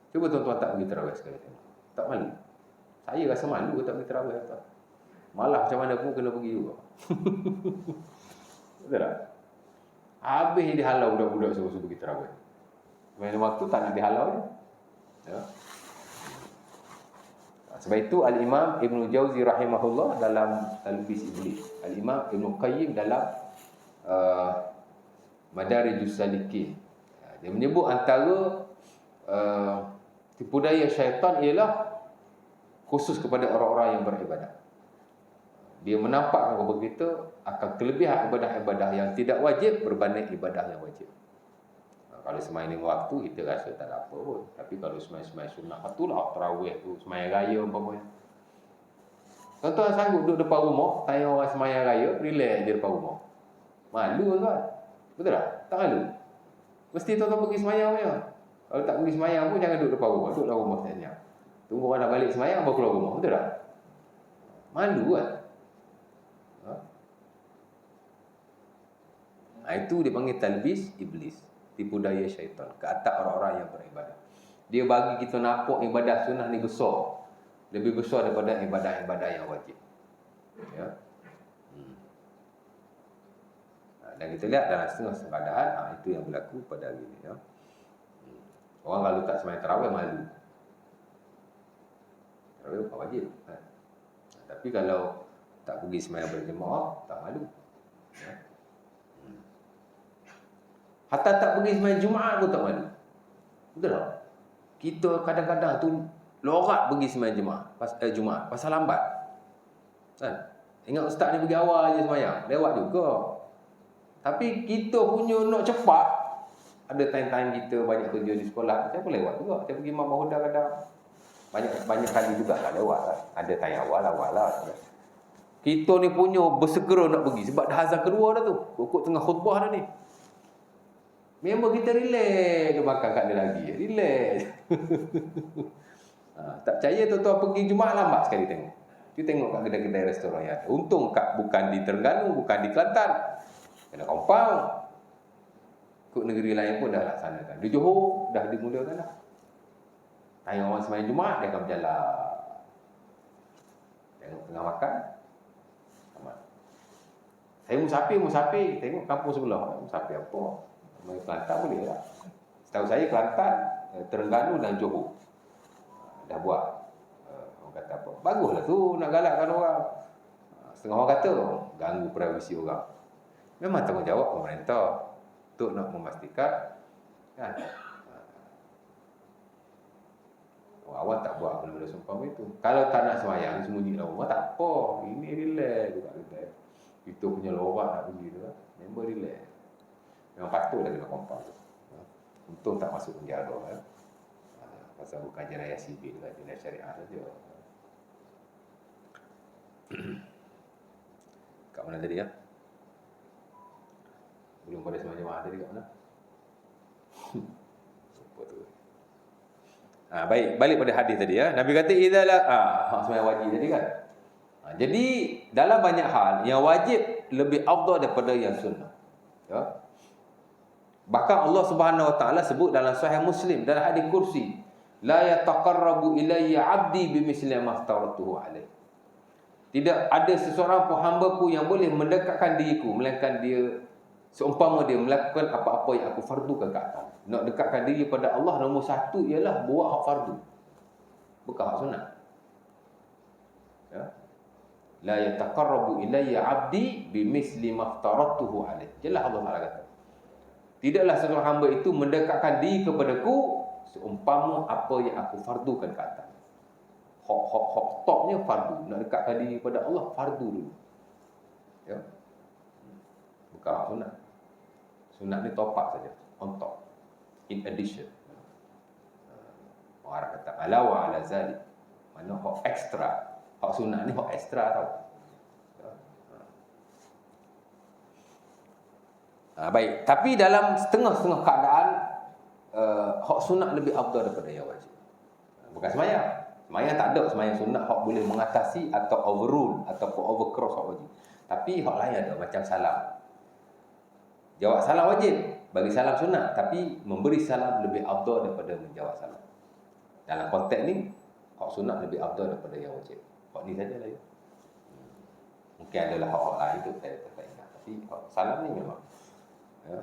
Cuba tuan-tuan tak pergi tarawih sekali tengok. Tak malu? Saya rasa malu tak pergi tarawih tak. Malah macam mana pun kena pergi juga. Betul tak? Habis dihalau budak-budak suruh pergi tarawih. Sebenarnya waktu tak nak dihalau je. Ya. Sebab itu Al-Imam Ibn Jauzi rahimahullah dalam Talbis Iblis, Al-Imam Ibn Qayyim dalam Madarijus Salikin, dia menyebut antara tipu daya syaitan ialah khusus kepada orang-orang yang beribadah. Dia menampakkan kepada kita akan kelebihan ibadah-ibadah yang tidak wajib berbanding ibadah yang wajib. Kalau sembahyang 5 waktu kita rasa tak ada apa pun. Tapi kalau sembahyang sunnah, itulah tarawih tu, sembahyang raya umpamanya. Tuan-tuan sanggup duduk depan rumah, tanya orang sembahyang raya, relax je depan rumah. Malu tuan. Betul tak? Tak malu. Mesti tuan-tuan pergi sembahyang punya. Kalau tak pergi sembahyang pun jangan duduk depan rumah, duduk dalam rumah saja. Tunggu orang nak balik sembahyang baru keluar rumah. Betul tak? Malu kan? Itu dipanggil talbis iblis, tipu daya syaitan ke atas orang-orang yang beribadah. Dia bagi kita nampak ibadah sunnah ni besar. Lebih besar daripada ibadah-ibadah yang wajib. Ya. Dan kita lihat dalam setengah keadaan, itu yang berlaku pada hari ini. Ya. Orang kalau tak sembahyang tarawih malu. Tarawih bukan wajib. Tapi kalau tak pergi sembahyang berjemaah, tak malu. Ya. Hatta tak pergi sembahyang Jumaat pun tak malu. Betul tak? Kita kadang-kadang tu lorak pergi sembahyang Jumaat pasal lambat. Kan? Ingat ustaz ni pergi awal je sembahyang, lewat juga. Tapi kita punya nak cepat, ada time-time kita banyak kerja di sekolah, siapa lewat juga. Saya pergi Mak Mahuda kadang banyak kali juga lah lewat lah. Ada time awal lah. Kita ni punya bersegera nak pergi sebab dah azan kedua dah tu. Pokok tengah khutbah dah ni. Member kita relax ke makan kat dia lagi. Relax. Tak percaya tuan-tuan pergi Jumaat lambat sekali tengok. You tengok kat kedai-kedai restoran yang ada. Untung bukan di Terengganu, bukan di Kelantan. Kena compound. Kut negeri lain pun dah laksanakan. Di Johor dah dimulakan dah. Tanya orang sembahyang Jumaat, dia akan berjalan. Tengok tengah makan. Amat. Saya musafir. Tengok kampung sebelah. Musafir apa? Kelantan boleh lah. Setahu saya Kelantan, Terengganu dan Johor dah buat. Orang kata apa? Baguslah tu nak galakkan orang. Setengah orang kata ganggu privasi orang. Memang tanggungjawab pemerintah untuk nak memastikan kan. Awak tak buat benda-benda seumpama itu. Kalau tak nak sembahyang sembunyi dalam rumah tak apa. Ini relax juga kita. Kita punya lorak nak pergi tu. Member relax. Memang patutlah kena kompang tu. Untung tak masuk penjara kan. Pasal bukan jenayah sivil kan, jenayah syariah saja. Kat mana tadi ya? Belum pada semua jemaah tadi kat mana? Lupa tu. Baik, balik pada hadis tadi ya. Nabi kata idzalah hak sembahyang wajib tadi kan. Jadi dalam banyak hal yang wajib lebih afdal daripada yang sunnah. Ya. Bahkan Allah Subhanahu Wa Taala sebut dalam Sahih Muslim dalam hadis kursi, la yataqarrabu ilayya 'abdi bimithli ma aftaratuhu alaih. Tidak ada seseorang pun hamba-Ku yang boleh mendekatkan diriku melainkan dia seumpama dia melakukan apa-apa yang aku fardukan ke atas. Nak dekatkan diri pada Allah nombor satu ialah buat hak fardu. Bukan hak sunat. Ya. La yataqarrabu ilayya 'abdi bimithli ma aftaratuhu alaih. Jelas Allah Taala kata. Tidaklah seorang hamba itu mendekatkan diri kepadaku seumpama apa yang aku fardukan ke atas. Hak topnya fardu. Nak dekatkan diri kepada Allah, fardu dulu. Ya. Bukan hak sunat. Sunat ni top up saja. On top. In addition. Orang kata alawa ala zalik. Mana hak ekstra. Hak sunat ni hak ekstra tau. Baik, tapi dalam setengah-setengah keadaan hak sunat lebih afdal daripada yang wajib. Bukan sembahyang. Sembahyang tak ada sembahyang sunat hak boleh mengatasi atau overrule ataupun overcross hak wajib. Tapi hak lain ada macam salam. Jawab salam wajib, bagi salam sunat, tapi memberi salam lebih afdal daripada menjawab salam. Dalam konteks ni hak sunat lebih afdal daripada yang wajib. Hak ni sajalah ya. Mungkin adalah hak lain tu saya tak ingat, tapi hak salam ni memang ya.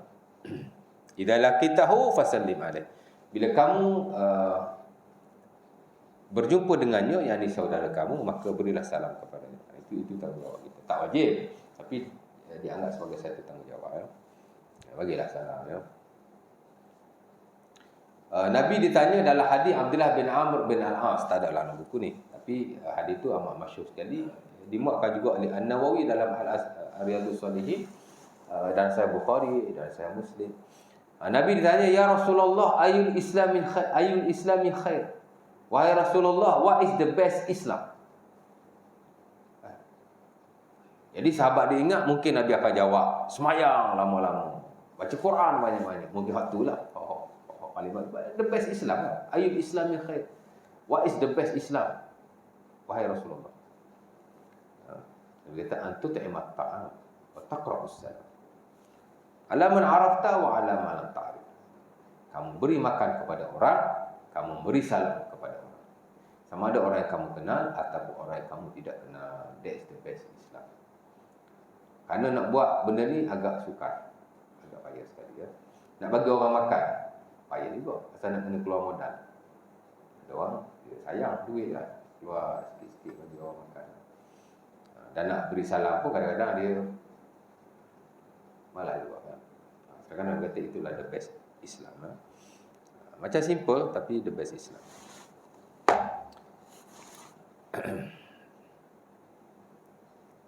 Idza laqitahu fasallim alaih. Bila kamu berjumpa dengannya, yang ini saudara kamu, maka berilah salam kepadanya. Itu tanggungjawab kita. Tak wajib, tapi dianggap sebagai satu tanggungjawab ya. Bagilah salam ya. Nabi ditanya dalam hadis Abdullah bin Amr bin Al-As, tak ada dalam buku ni, tapi hadis itu amat masyhur sekali, dimuatkan juga oleh An-Nawawi dalam Riyadhus Shalihin, dan Sahih Bukhari dan Sahih Muslim. Nabi ditanya, ya Rasulullah, ayul islami khair? Wahai Rasulullah, what is the best Islam? Jadi sahabat dia ingat, mungkin Nabi akan jawab semayang lama-lama, baca Quran banyak-banyak. Mungkin hak tu lah paling baik. The best Islam lah. Ayul islami khair? What is the best Islam? Wahai Rasulullah, Nabi kata, antu ta'imat ta'am wa taqra'us salam ala man arafta wa ala man lam ta'rif. Kamu beri makan kepada orang, kamu beri salam kepada orang. Sama ada orang yang kamu kenal ataupun orang yang kamu tidak kenal. That's the best Islam. Kerana nak buat benda ni agak sukar, agak payah sekali ya. Nak bagi orang makan, payah juga. Pasal nak kena keluar modal. Ada orang dia sayang duit lah, keluar sikit-sikit bagi orang makan. Dan nak beri salam pun kadang-kadang dia malas juga kan. Kadang-kadang kata itulah the best Islam. Macam simple tapi the best Islam.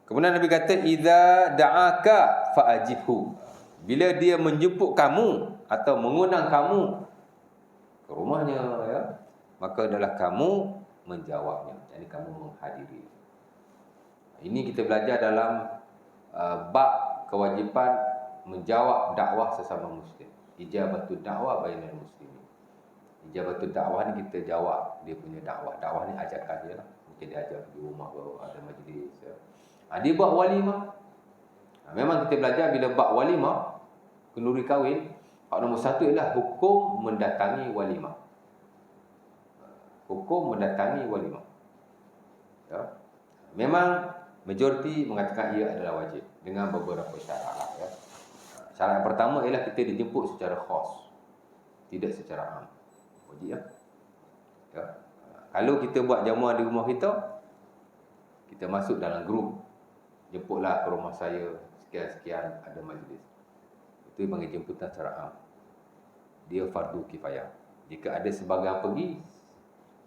Kemudian Nabi kata idza da'aka fa'ajibhu. Bila dia menjemput kamu atau mengundang kamu ke rumahnya ya, maka adalah kamu menjawabnya. Jadi kamu menghadiri. Ini kita belajar dalam bab kewajipan menjawab dakwah sesama muslim. Ijabatul dakwah bainal muslimin. Ijabatul dakwah ni kita jawab dia punya dakwah. Dakwah ni ajakan dia lah. Mungkin dia ajak di rumah baru ada majlis ya. Dia buat walimah. Memang kita belajar bila buat walimah kenduri kahwin, hak nombor satu ialah hukum mendatangi walimah. Hukum mendatangi walimah. Ya. Memang majoriti mengatakan ia adalah wajib dengan beberapa syarat ya. Syarat yang pertama ialah kita dijemput secara khas, tidak secara am. Wajib ya. Ya. Kalau kita buat jamuan di rumah kita, kita masuk dalam grup, jemputlah ke rumah saya sekian-sekian ada majlis. Itu dipanggil jemputan secara am. Dia fardu kifayah. Jika ada sebahagian pergi,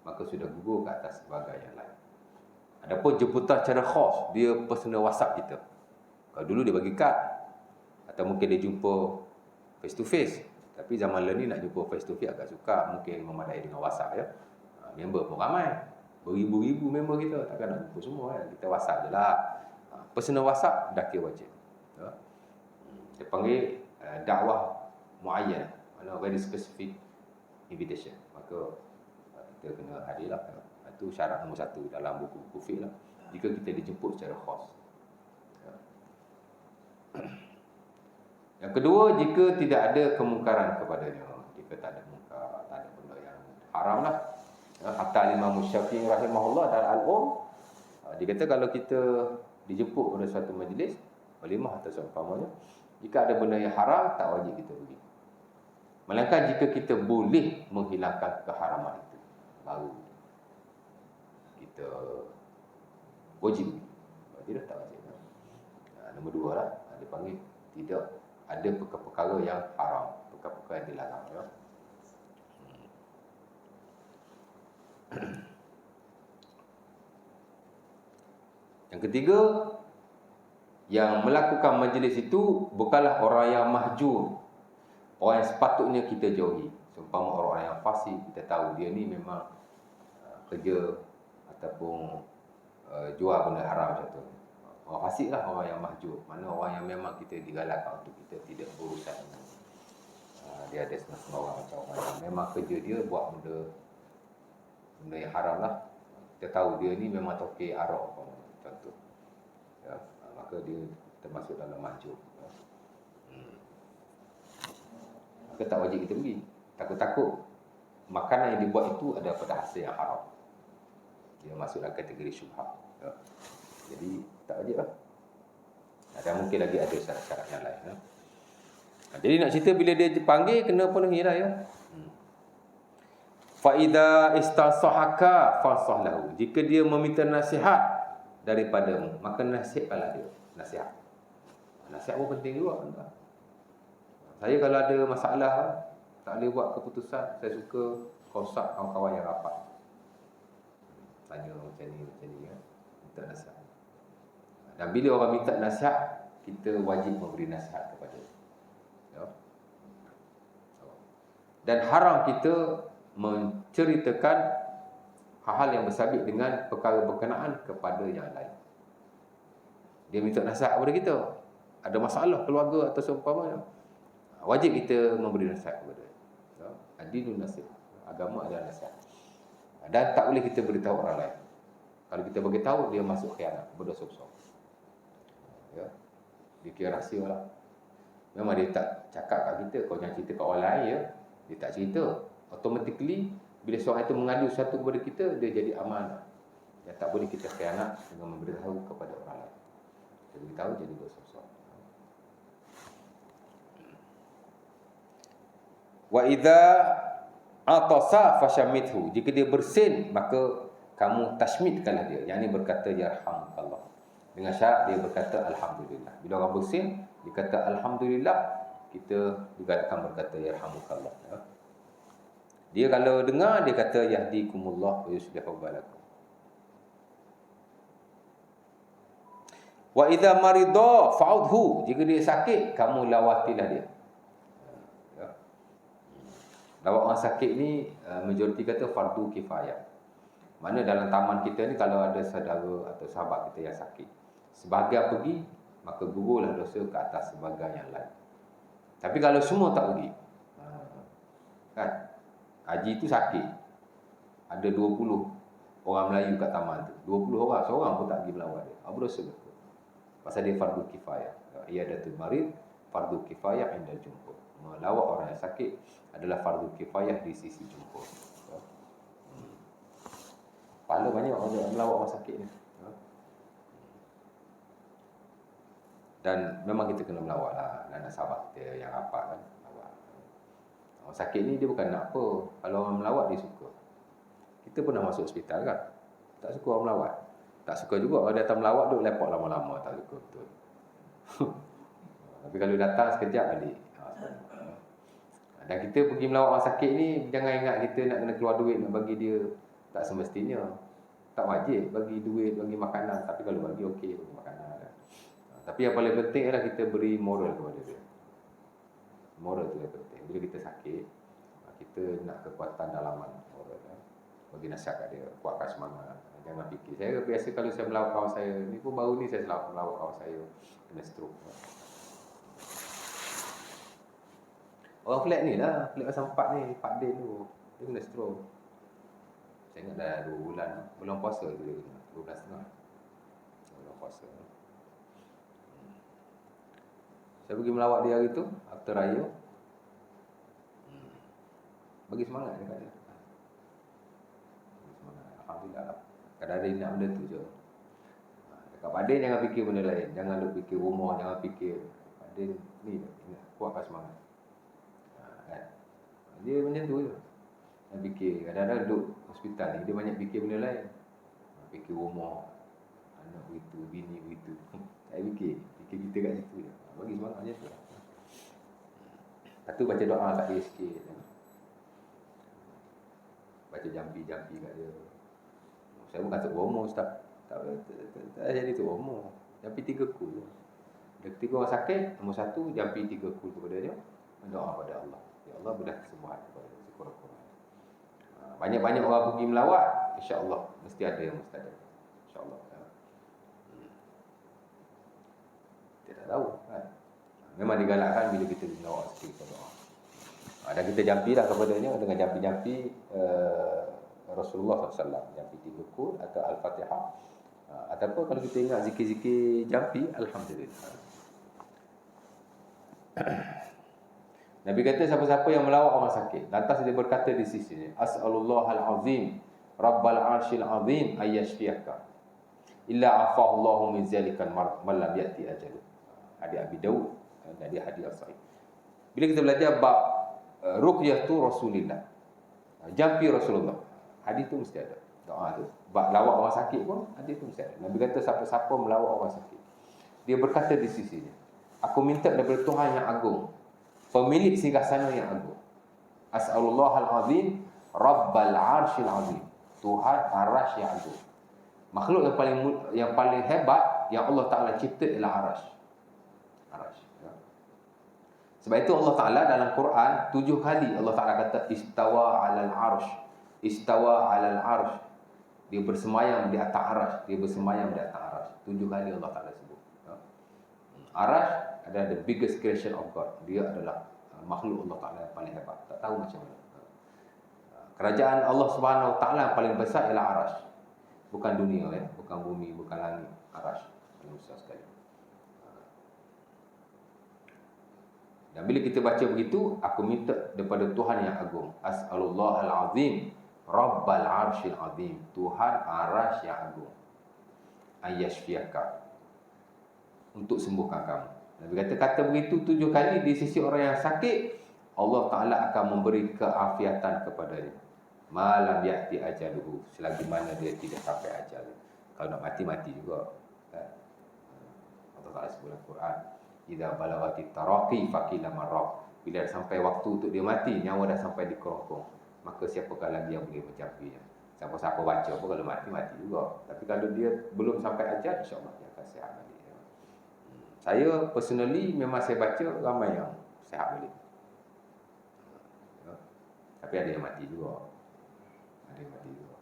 maka sudah gugur ke atas sebahagian yang lain. Adapun jemputan secara khas, dia personal WhatsApp kita. Kalau dulu dia bagi kad, atau mungkin dia jumpa face to face. Tapi zaman lain ni nak jumpa face to face agak sukar, mungkin memadai dengan WhatsApp ya. Member pun ramai, beribu-ribu member kita, takkan nak jumpa semua kan. Kita WhatsApp je lah. Personal WhatsApp dah kira wajib ya. Dia panggil dakwah muayyan, mana very specific invitation, maka kita kena hadir lah. Itu syarat nombor satu dalam buku-buku fiqh lah. Jika kita dijemput secara khas ya. Yang kedua, jika tidak ada kemungkaran kepadanya. Jika tak ada mungkar, tak ada benda yang haram lah ya. Hatta Imam Syafi'i rahimahullah dalam Al-Um, dia kata kalau kita dijemput pada suatu majlis walimah atau seumpamanya, jika ada benda yang haram, tak wajib kita pergi. Melainkan jika kita boleh menghilangkan keharaman itu, baru kita wajib. Tidak, tak wajib. Nombor dua lah, dia panggil tidak ada perkara-perkara yang haram, perkara-perkara yang dilarang ya. Yang ketiga, yang melakukan majlis itu bukanlah orang yang mahjur, orang yang sepatutnya kita jauhi. Seumpama orang yang fasik, kita tahu dia ni memang kerja ataupun jual benda haram macam tu. Orang fasik lah orang yang mahjur. Mana orang yang memang kita digalakkan untuk kita tidak berurusan dengan dia ada setengah orang macam orang yang memang kerja dia buat benda yang haram lah. Kita tahu dia ni memang tokek arak contoh ya, maka dia termasuk dalam mahjur ya. Maka tak wajib kita pergi. Takut-takut makanan yang dibuat itu ada pada hasil yang haram, dia masuk dalam kategori syubhat ya. Jadi tak wajib lah. Dan mungkin lagi ada syarat-syarat yang lain ya. Jadi nak cerita bila dia dipanggil kena penuhi lah ya. Fa idza istasahaka fansah lahu. Jika dia meminta nasihat daripadamu, maka nasihatlah dia. Nasihat pun penting juga. Saya kalau ada masalah tak boleh buat keputusan, saya suka konsultasi kawan-kawan yang rapat. Tanya macam ni ya. Minta nasihat. Dan bila orang minta nasihat, kita wajib memberi nasihat kepada dia ya. Dan haram kita menceritakan hal-hal yang bersabit dengan perkara berkenaan kepada yang lain. Dia minta nasihat kepada kita, ada masalah keluarga atau seumpamanya, wajib kita memberi nasihat kepada dia ya. Adilun nasihat, agama adalah nasihat. Dan tak boleh kita beritahu orang lain. Kalau kita beritahu, dia masuk khianat, berdosa besar ya. Dia kira rahsia lah. Memang dia tak cakap kat kita, kau jangan cerita kat orang lain ya. Dia tak cerita, automatically Bila seorang itu mengadu sesuatu kepada kita, dia jadi amanah. Yang tak boleh kita khianat dengan memberitahu kepada orang lain. Kita beritahu jadi dosa besar. Wa idza atasa fashamithu. Jika dia bersin, maka kamu tashmidkanlah dia. Yang ini berkata yarhamukallah. Dengan syarat dia berkata alhamdulillah. Bila orang bersin, dia kata alhamdulillah, kita juga akan berkata yarhamukallah. Dia kalau dengar, dia kata yahdikumullah wa yuslihu balakum. Wa idza marida fa'udhu. Jika dia sakit, kamu lawatilah dia. Lawat orang sakit ni majoriti kata fardu kifayah. Mana dalam taman kita ni kalau ada saudara atau sahabat kita yang sakit, sebahagian pergi, maka gugurlah dosa ke atas sebahagian yang lain. Tapi kalau semua tak pergi, kan, haji tu sakit, ada 20 orang Melayu kat taman tu, 20 orang, seorang pun tak pergi melawat dia, apa dosa betul? Pasal dia fardu kifayah. Iyadatul marid fardu kifayah inda jumhur. Melawat orang yang sakit adalah fardu kifayah di sisi jumhur. Pahala banyak orang melawat orang sakit ni. Dan memang kita kena melawat lah. Dan sahabat kita yang rapat kan, melawat. Orang sakit ni dia bukan nak apa. Kalau orang melawat dia suka. Kita pernah masuk hospital kan, tak suka orang melawat. Tak suka juga orang datang melawat duk lepak lama-lama, tak suka betul. Tapi kalau datang sekejap balik. Dan kita pergi melawat orang sakit ni, jangan ingat kita nak kena keluar duit nak bagi dia. Tak semestinya. Tak wajib bagi duit, bagi makanan. Tapi kalau bagi okey, bagi makanan. Tapi yang paling penting adalah kita beri moral kepada dia. Moral tu yang penting. Bila kita sakit, kita nak kekuatan dalaman moral. Bagi nasihat kat dia, kuatkan semangat. Jangan fikir. Saya biasa kalau saya melawat kawan saya, ni pun baru ni saya melawat kawan saya kena stroke. Orang flat ni lah, flat pasal 4 ni, Pak Din tu, dia kena stroke. Saya ingat dah 2 bulan, bulan puasa tu dia kena, 12.5. Bulan puasa. Saya pergi melawat dia hari tu, after raya. Bagi semangat dia kat dia. Bagi semangat, alhamdulillah lah. Kadang-kadang dia nak benda tu je. Dekat Pak Din jangan fikir benda lain. Jangan duk fikir rumah, jangan fikir. Pak Din ni, ingat, kuatkan semangat. Kan? Dia macam tu je. Dia fikir, kadang-kadang duduk hospital ni, dia banyak fikir benda lain. Fikir rumah, anak begitu, bini begitu. Tak fikir, fikir kita kat situ je. Bagi semangat macam tu. Lepas tu baca doa kat dia sikit. Baca jampi-jampi kat dia. Saya bukan tok bomo ustaz. Tak jadi tok bomo. Jampi 3 kul. Dia ketika orang sakit, nombor 1 jampi 3 kul kepada dia. Doa pada Allah. Ya Allah bedah kesembuhan kepada dia sekurang-kurangnya. Banyak-banyak orang pergi melawat, insya-Allah mesti ada yang mustajab. Insya-Allah. Kita tak tahu kan. Memang digalakkan bila kita melawat sikit doa. Dan kita jampilah kepadanya dengan jampi-jampi Rasulullah SAW, jampi 3 kul atau Al-Fatihah. Ataupun kalau kita ingat zikir-zikir jampi, alhamdulillah. Nabi kata siapa-siapa yang melawat orang sakit, lantas dia berkata di sisinya, as'alullahal azim rabbal arsyil azim ayyashfiyaka illa afahu Allahu min zalikal marad man lam yati ajalu. Hadis Abi Daud dan dia hadis sahih. Bila kita belajar bab ruqyatu Rasulillah, jampi Rasulullah, hadis tu mesti ada. Doa tu bab lawat orang sakit pun hadis tu mesti ada. Nabi kata siapa-siapa melawat orang sakit, dia berkata di sisinya, aku minta daripada Tuhan yang agung, pemilik singgasana yang agung, as'alullahal azim rabbal arsyil azim, Tuhan arasy yang agung. Makhluk yang paling hebat yang Allah Taala cipta ialah arasy. Arasy. Ya. Sebab itu Allah Taala dalam Quran 7 kali Allah Taala kata istawa 'alal arsh. Istawa 'alal arsh. Dia bersemayam di atas arasy, dia bersemayam di atas arasy. 7 kali Allah Taala sebut. Ya. Arasy adalah the biggest creation of God. Dia adalah makhluk Allah Taala yang paling hebat. Tak tahu macam mana. Kerajaan Allah Subhanahu Wa Taala yang paling besar ialah arasy. Bukan dunia, bukan bumi, bukan langit. Arasy paling besar sekali. Dan bila kita baca begitu, aku minta daripada Tuhan yang agung, as'alullahal azim Rabbal arsyil azim, Tuhan arasy yang agung. Ayyashfiyaka, untuk sembuhkan kamu. Nabi kata begitu 7 kali di sisi orang yang sakit, Allah Ta'ala akan memberi keafiatan kepadanya. Malam ya'ti ajaluhu, selagi mana dia tidak sampai ajal. Kalau nak mati, mati juga. Kan? Allah Ta'ala sebut dalam Quran, idza balagati taraqi faqila marraq. Bila dah sampai waktu untuk dia mati, nyawa dah sampai di kerongkong, maka siapakah lagi yang boleh mencampainya? Siapa-siapa baca pun kalau mati, mati juga. Tapi kalau dia belum sampai ajal, insya-Allah dia akan sihat balik. Saya personally memang saya baca ramai yang sihat balik. Tapi ada yang mati juga. Ada yang mati juga.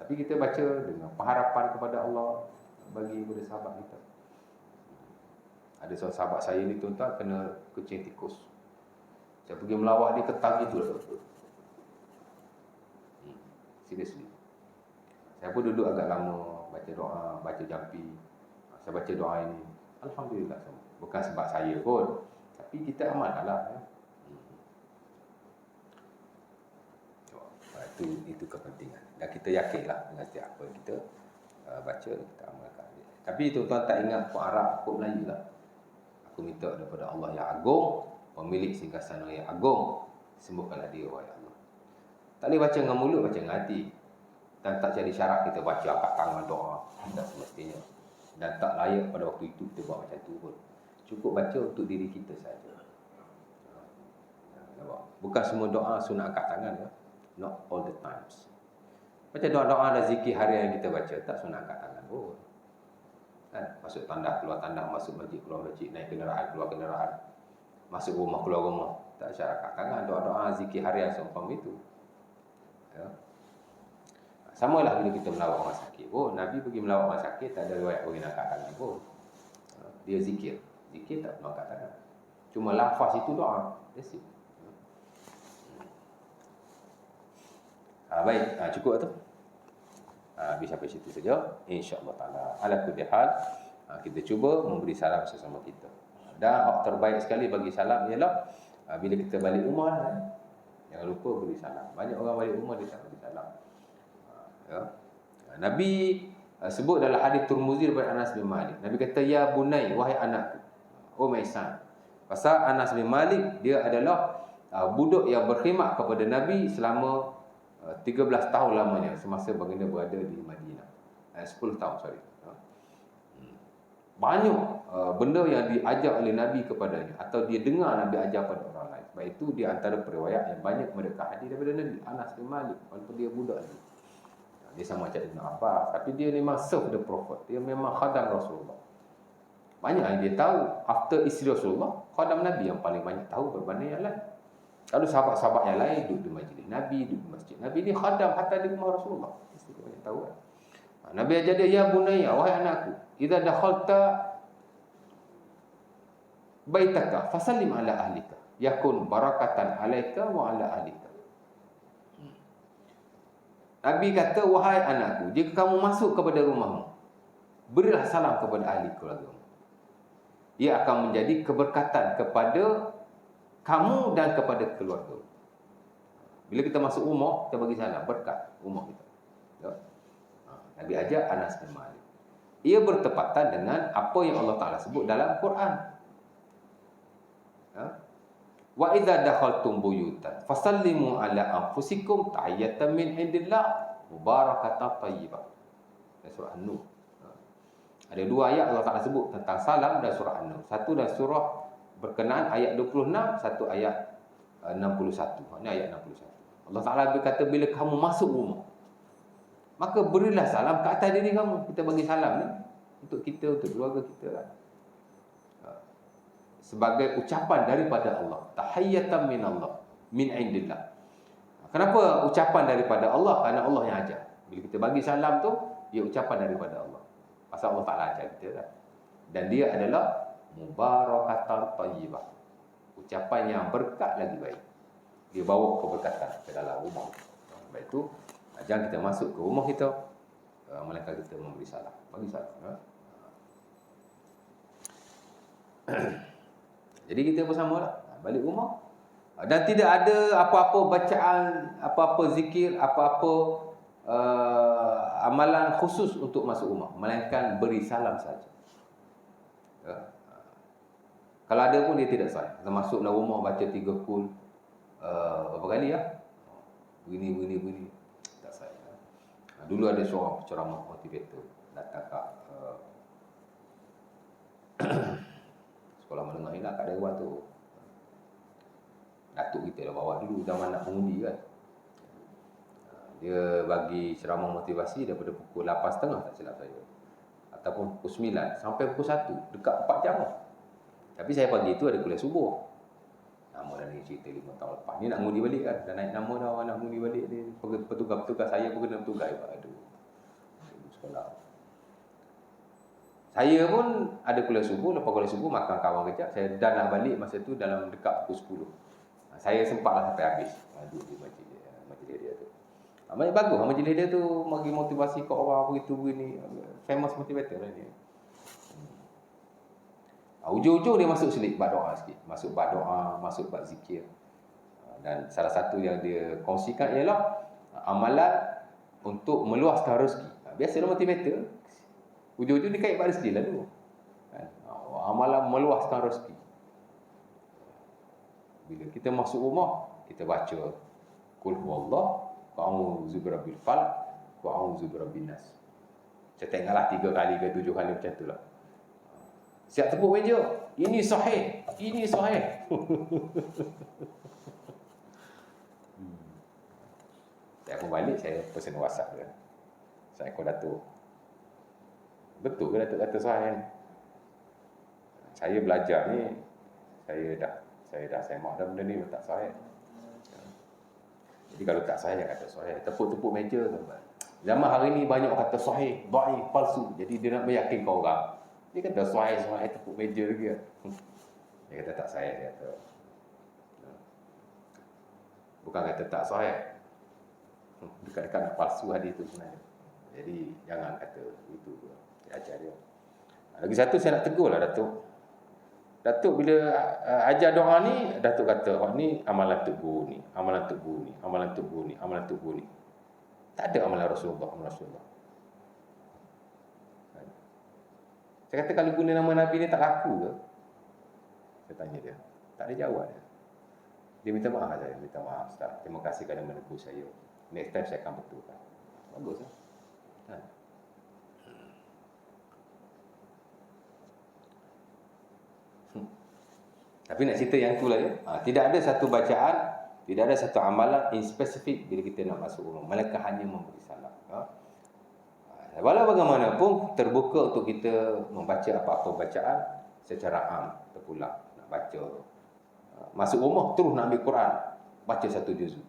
Tapi kita baca dengan pengharapan kepada Allah bagi kepada sahabat kita. Ada seorang sahabat saya ni tuan-tuan kena kucing tikus. Saya pergi melawat dia ketang itu. Seriously. Saya pun duduk agak lama baca doa, baca jampi. Saya baca doa ini, alhamdulillah semua. Bukan sebab saya pun, tapi kita amalkanlah ya. Itu kepentingan. Dan kita yakinlah dengan setiap apa yang kita baca, kita amalkan. Tapi tuan-tuan tak ingat Pok Arab, Pok Melayu lah. Aku minta daripada Allah yang agung, pemilik singgasana yang agung, sembuhkanlah dia, wahai Allah. Tak boleh baca dengan mulut, baca dengan hati. Dan tak jadi syarat kita baca angkat tangan doa. Tak semestinya. Dan tak layak pada waktu itu kita buat macam tu pun. Cukup baca untuk diri kita saja. Bukan semua doa sunat angkat tangan ya. Not all the times. Baca doa-doa dan zikir harian yang kita baca, tak sunat angkat tangan pun. Kan? Masuk tandas, keluar tandas, masuk masjid, keluar masjid, naik kenderaan, keluar kenderaan, masuk rumah, keluar rumah. Tak syarat angkat tangan. Doa-doa zikir harian seumpama itu. Ya. Sama lah bila kita melawat orang sakit pun. Nabi pergi melawat orang sakit, tak ada riwayat pergi angkat tangan pun. Dia zikir. Zikir tak perlu angkat tangan. Cuma lafaz itu doa. That's it. Baik, cukup tu. Habis sampai situ saja. InsyaAllah ta'ala. Ala kulli hal, kita cuba memberi salam sesama kita. Dan hak terbaik sekali bagi salam ialah bila kita balik rumah, jangan lupa beri salam. Banyak orang balik rumah dia tak beri salam. Ya. Nabi sebut dalam hadis Tirmizi daripada Anas bin Malik. Nabi kata, ya bunai, wahai anakku, oh my son. Pasal Anas bin Malik dia adalah budak yang berkhidmat kepada Nabi selama 13 tahun lamanya semasa baginda berada di Madinah. 10 tahun, sorry. Banyak benda yang diajar oleh Nabi kepadanya, atau dia dengar Nabi ajar pada orang lain. Sebab itu dia antara periwayat yang banyak mereka hadis daripada Nabi. Anas bin Malik, walaupun dia budak lagi. Dia sama macam Ibn Abbas, tapi dia memang serve the Prophet. Dia memang khadam Rasulullah. Banyak yang dia tahu. After isteri Rasulullah, khadam Nabi yang paling banyak tahu berbanding yang lain. Kalau sahabat-sahabat yang lain duduk di majlis Nabi, duduk di masjid Nabi, dia khadam hatta di rumah Rasulullah. Mesti dia banyak tahu kan. Nabi ajar dia, ya bunayya, wahai anakku, idza dakhalta baitaka fasallim ala ahlika yakun barakatan alaika wa ala ahlika. Nabi kata, wahai anakku, jika kamu masuk kepada rumahmu, berilah salam kepada ahli keluargamu. Ia akan menjadi keberkatan kepada kamu dan kepada keluarga. Bila kita masuk rumah, kita bagi salam, berkat rumah kita. Ya? Nabi ajar Anas bin Malik. Ia bertepatan dengan apa yang Allah Ta'ala sebut dalam Quran. Ya? Wa idza dakhaltum buyutan fasallimu ala anfusikum tahiyatan min indillah mubarakatan thayyibah. Surah An-Nur. Ada dua ayat Allah Taala sebut tentang salam dan surah An-Nur. Satu dan surah berkenaan ayat 26, satu ayat 61. Ini ayat 61. Allah Taala berkata, bila kamu masuk rumah, maka berilah salam ke atas diri kamu. Kita bagi salam ni untuk kita, untuk keluarga kita lah. Sebagai ucapan daripada Allah, tahiyatan min Allah, min indillah. Kenapa ucapan daripada Allah? Kerana Allah yang ajar. Bila kita bagi salam tu, dia ucapan daripada Allah. Pasal Allah Ta'ala ajar kita kan. Dan dia adalah mubarakatan thayyibah, ucapan yang berkat lagi baik. Dia bawa keberkatan ke dalam rumah. Sebab itu jangan kita masuk ke rumah kita melainkan kita memberi salam, bagi salam. Jadi kita bersama lah, balik rumah, Dan tidak ada apa-apa bacaan, apa-apa zikir, apa-apa amalan khusus untuk masuk rumah, melainkan beri salam saja. Ya. Kalau ada pun dia tidak sah. Kita masuk dalam rumah baca 3 kul berapa kali ya? Begini. Tak sah. Dulu ada seorang ceramah motivator datang kat sekolah menengah ni lah kat Dewan tu. Datuk kita lah bawa dulu zaman nak mengundi kan. Dia bagi ceramah motivasi daripada pukul 8.30 tak silap saya, ataupun pukul 9 sampai pukul 1, dekat 4 jam lah. Tapi saya pagi tu ada kuliah subuh. Nama dah ni cerita 5 tahun lepas. Ni nak mengundi balik kan, dah naik nama dah, nak mengundi balik ni. Petugas saya pun kena bertugas. Aduh, sekolah. Saya pun ada kuliah subuh, lepas kuliah subuh makan kawan kejap. Saya dah nak balik masa tu dalam dekat pukul 10. Saya sempatlah sampai habis. Duduk di majlis dia tu. Banyak bagus majlis dia tu, bagi motivasi kat orang begitu begini. Famous motivator lah dia. Ujung-ujung dia masuk selit bab doa sikit. Masuk bab doa, masuk bab zikir. Dan salah satu yang dia kongsikan ialah amalan untuk meluaskan rezeki. Biasalah motivator, ujung-ujung dia kait bab rezeki lah dulu. Amalan meluaskan rezeki. Bila kita masuk rumah, kita baca Qul huwallah, A'udzu birabbil falaq, wa a'udzu birabbin nas. Saya tengoklah 3 kali ke 7 kali macam tu lah. Siap tepuk meja. Ini sahih. Ini sahih. Saya pun balik, saya pesan WhatsApp dia. Saya call Datuk. Betul ke Datuk kata sahih? Saya belajar ni, saya dah semak dah benda ni tak sahih. Jadi kalau tak sahih, kata sahih. Tepuk-tepuk meja. Zaman hari ni banyak kata sahih, dhaif, palsu. Jadi dia nak meyakinkan orang. Dia kata sahih, tepuk meja lagi. Dia kata tak sahih. Dia kata. Bukan kata tak sahih. Dekat-dekat nak palsu hadis tu sebenarnya. Jadi jangan kata itu. Dia ajar dia. Lagi satu saya nak tegur lah Datuk. Datuk bila ajar doa ni, Datuk kata, oh ni amalan Tok Guru ni, amalan Tok Guru ni, amalan Tok Guru ni, amalan Tok Guru ni. Tak ada amalan Rasulullah, amalan Rasulullah. Saya kata kalau guna nama Nabi ni tak laku ke? Saya tanya dia. Tak ada jawab dia. Dia minta maaf saya, minta maaf Ustaz. Terima kasih kerana menegur saya. Next time saya akan betulkan. Bagus lah. Tapi nak cerita yang tu lah ya. Tidak ada satu bacaan, tidak ada satu amalan in spesifik bila kita nak masuk rumah. Melainkan hanya memberi salam. Walau bagaimanapun, terbuka untuk kita membaca apa-apa bacaan secara am, terpulang. Nak baca. Masuk rumah, terus nak ambil Quran. Baca 1 juzuk.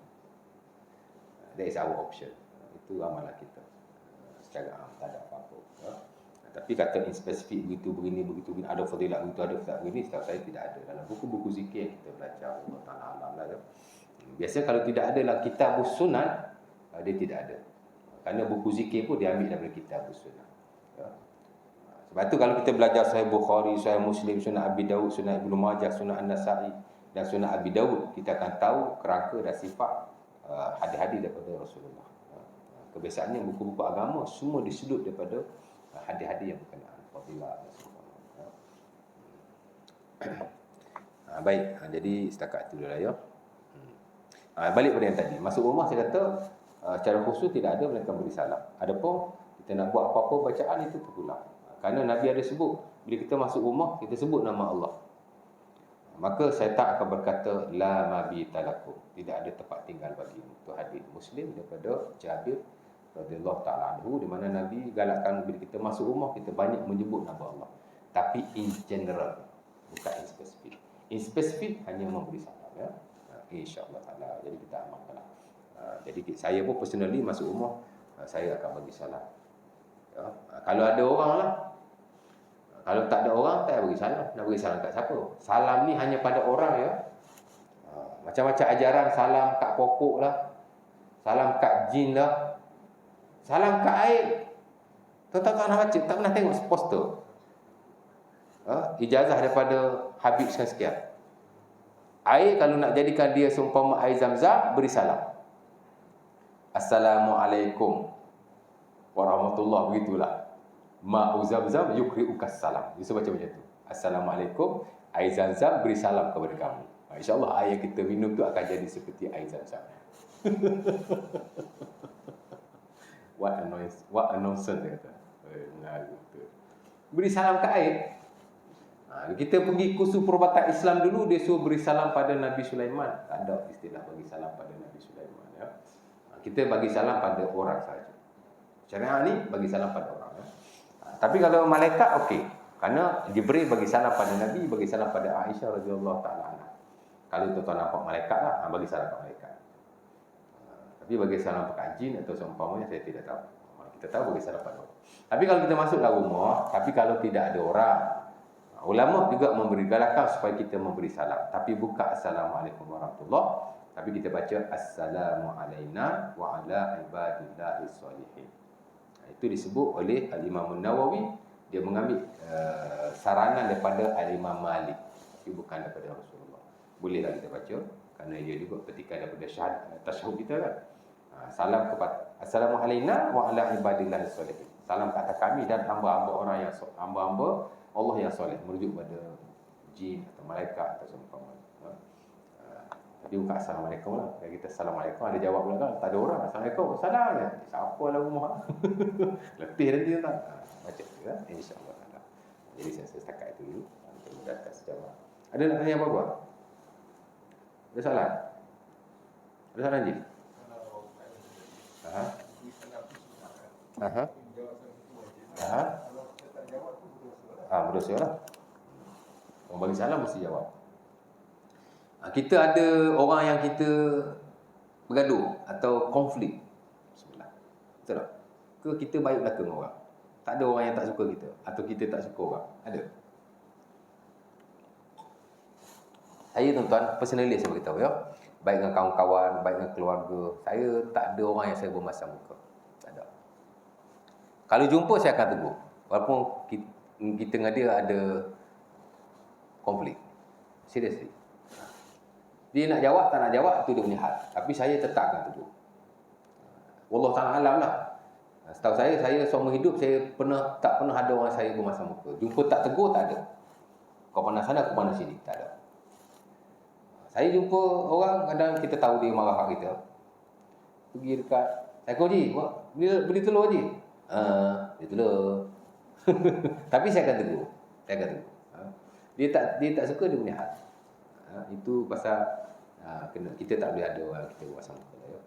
That is our option. Itu amalan kita. Secara am, tak ada apa-apa. Tapi kata in spesifik begitu begini ada fadilat begitu ada fadilat begini, setahu saya tidak ada dalam buku-buku zikir yang kita belajar. Allah Taala alam lah. Biasa kalau tidak ada dalam kitabus sunan, dia tidak ada. Kerana buku zikir pun diambil daripada kitabus sunan. Sebab tu kalau kita belajar Sahih Bukhari, Sahih Muslim, Sunan Abi Daud, Sunan Ibnu Majah, Sunan An-Nasa'i dan Sunan Abi Daud, kita akan tahu kerangka dan sifat hadis-hadis daripada Rasulullah. Kebiasaannya buku-buku agama semua disudut daripada hadis-hadis yang berkenaan fadilah dan sebagainya. Baik, jadi setakat itu dulu lah ya. Balik pada yang tadi. Masuk rumah saya kata secara khusus tidak ada melainkan beri salam. Adapun kita nak buat apa-apa bacaan itu terpulang. Kerana Nabi ada sebut, bila kita masuk rumah kita sebut nama Allah. Maka saya tak akan berkata la mabita lakum. Tidak ada tempat tinggal bagimu. Itu hadis Muslim daripada Jabir radhiyallahu taala anhu, di mana Nabi galakkan bila kita masuk rumah kita banyak menyebut nama Allah. Tapi in general, bukan in spesifik. In spesifik hanya memberi salam ya. Insya-Allah taala. Jadi kita amalkanlah. Jadi saya pun personally masuk rumah saya akan bagi salam. Ya. Kalau ada orang lah. Kalau tak ada orang tak bagi salam. Nak bagi salam kat siapa? Salam ni hanya pada orang ya. Macam-macam ajaran salam kat pokok lah. Salam kat jin lah. Salam kat air. Tak nak baca, tak pernah tengok poster. Ijazah daripada Habib sekian. Air kalau nak jadikan dia seumpama air Zam-Zam, beri salam. Assalamualaikum warahmatullahi, begitulah. Ma'u Zam-Zam yukri'ukas salam. Dia baca macam tu. Assalamualaikum, air Zam-Zam beri salam kepada kamu. InsyaAllah air yang kita minum tu akan jadi seperti air Zam-Zam. What a nonsense, dia kata. Beri salam ke air. Kita pergi kursus perubatan Islam dulu, dia suruh beri salam pada Nabi Sulaiman. Tak ada istilah bagi salam pada Nabi Sulaiman, ya. Kita bagi salam pada orang saja. Syariat ni bagi salam pada orang, ya. Tapi kalau malaikat okey. Kerana Jibril bagi salam pada Nabi, bagi salam pada Aisyah radhiyallahu taala anha. Kalau tuan-tuan nampak malaikat lah, bagi salam pada malaikat. Tapi bagi salam pada jin atau seumpamanya saya tidak tahu. Kita tahu bagi salam pada orang. Tapi kalau kita masuk dalam rumah, tapi kalau tidak ada orang, ulama juga memberi galakan supaya kita memberi salam. Tapi bukan Assalamualaikum warahmatullahi, tapi kita baca Assalamu alaina wa ala ibadillahis solihin. Itu disebut oleh Al-Imam Nawawi. Dia mengambil saranan daripada Al-Imam Malik. Itu bukan daripada Rasulullah. Bolehlah kita baca, kerana ia juga ketika daripada tasyahud kita kan. Salam kepada Assalamu alaina wa ala ibadillahis solihin. Salam ke atas kami dan hamba-hamba orang yang hamba-hamba Allah yang soleh, merujuk pada jin atau malaikat atau seumpamanya. Tapi bukan Assalamualaikum lah. Kalau kita Assalamualaikum, ada jawab pula kan, tak ada orang. Assalamualaikum, salam je. Siapa lah rumah? Letih nanti tak? Baca ya, insya-Allah. Jadi saya setakat itu dulu untuk mudahkan sejawab. Ada nak tanya apa-apa? Ada soalan? Ada soalan je? Aha. Aha. Aha. Berdosa lah. Orang bagi salam mesti jawab. Kita ada orang yang kita bergaduh atau konflik sebelah. Betul tak? Ke kita baik belaka dengan orang? Tak ada orang yang tak suka kita atau kita tak suka orang? Ada? Saya tuan-tuan, personally saya beritahu ya. Baik dengan kawan-kawan, baik dengan keluarga, saya tak ada orang yang saya bermasam muka. Tak ada. Kalau jumpa saya akan tegur. Walaupun kita dengan dia ada konflik. Seriously. Dia nak jawab, tak nak jawab, itu dia punya hal. Tapi saya tetap akan tegur. Wallah ta'ala alam lah. Setahu saya seumur hidup, saya tak pernah ada orang saya bermasam muka. Jumpa tak tegur, tak ada. Kau pandang sana, kau pandang sini. Tak ada. Saya jumpa orang, kadang kita tahu dia marah kat kita. Pergi dekat, Assalamualaikum Ji, beli telur Ji. Beli telur. Tapi saya akan tegur. Dia tak suka, dia punya hal. Itu pasal kita tak boleh ada orang kita bermasam muka. Ya.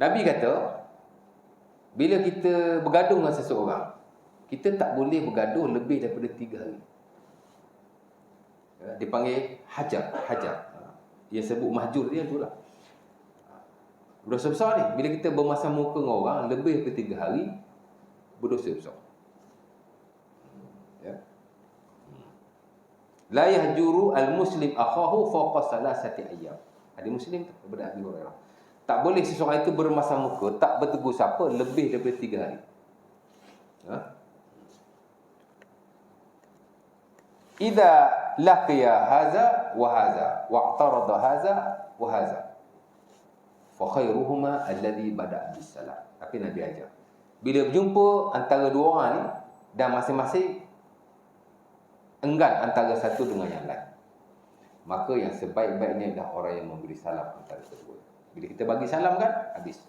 Nabi kata, bila kita bergaduh dengan seseorang, kita tak boleh bergaduh lebih daripada 3 hari. Dipanggil hajar. Yang sebut mahjur dia itulah. Berdosa besar ni. Bila kita bermasam muka dengan orang lebih daripada 3 hari, berdosa besar. Ya. La yahjuru al-muslim akhahu fawqa salasati ayyam. Hadis Muslim daripada Abi Hurairah. Tak boleh seseorang itu bermasam muka, tak bertegur siapa lebih daripada 3 hari. Idza laqiya hadza wa hadza wa i'tarada hadza wa hadza fa khairuhuma alladhi bada'a bis salam. Tapi Nabi ajar, bila berjumpa antara dua orang ni dan masing-masing enggan antara satu dengan yang lain, maka yang sebaik-baiknya adalah orang yang memberi salam antara kedua. Bila kita bagi salam kan, habis.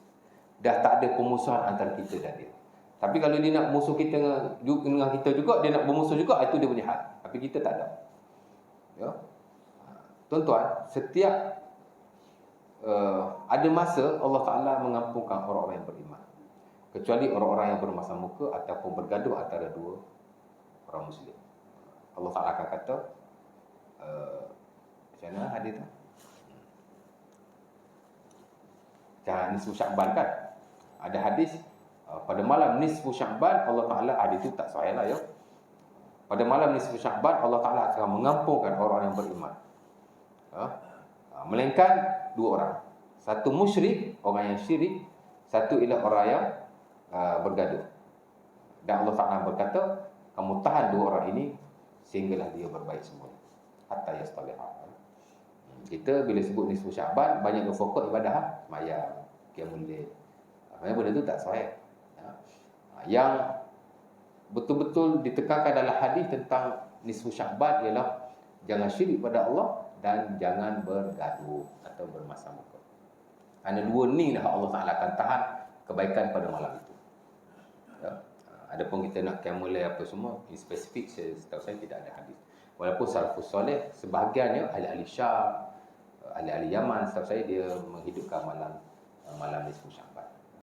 Dah tak ada permusuhan antara kita dan dia. Tapi kalau dia nak musuh kita dengan kita juga, dia nak bermusuh juga, itu dia punya hal. Tapi kita tak ada. Ya. Tuan-tuan, setiap ada masa Allah Ta'ala mengampunkan orang-orang yang beriman. Kecuali orang-orang yang bermasam muka ataupun bergaduh antara dua orang Muslim. Allah Ta'ala akan kata, macam mana hadis tu? Jangan nisfu Sya'ban kan? Ada hadis, pada malam nisfu Sya'ban, Allah Ta'ala, hadis itu tak sahih lah ya. Pada malam nisfu Sya'ban, Allah Ta'ala akan mengampunkan orang yang beriman. Melainkan dua orang. Satu musyrik, orang yang syirik. Satu ialah orang yang bergaduh. Dan Allah Ta'ala berkata, kamu tahan dua orang ini sehinggalah dia berbaik semua. hatta yastaliha. Kita bila sebut nisfu Syaban banyak berfokus ibadah sembahyang, qiyamul lail. Maknanya benda tu tak sahih. Yang betul-betul ditekankan dalam hadis tentang nisfu Syaban ialah jangan syirik pada Allah dan jangan bergaduh atau bermasam-masam. Ada dua ni dah Allah Taala akan tahan kebaikan pada malam itu. Ya. Adapun kita nak qiyamul lail apa semua, in spesifik setahu saya tidak ada hadis. Walaupun salafus soleh sebahagiannya ahli-ahli Syam, ahli-ahli Yaman, setahu saya dia menghidupkan malam nisfu Syaban.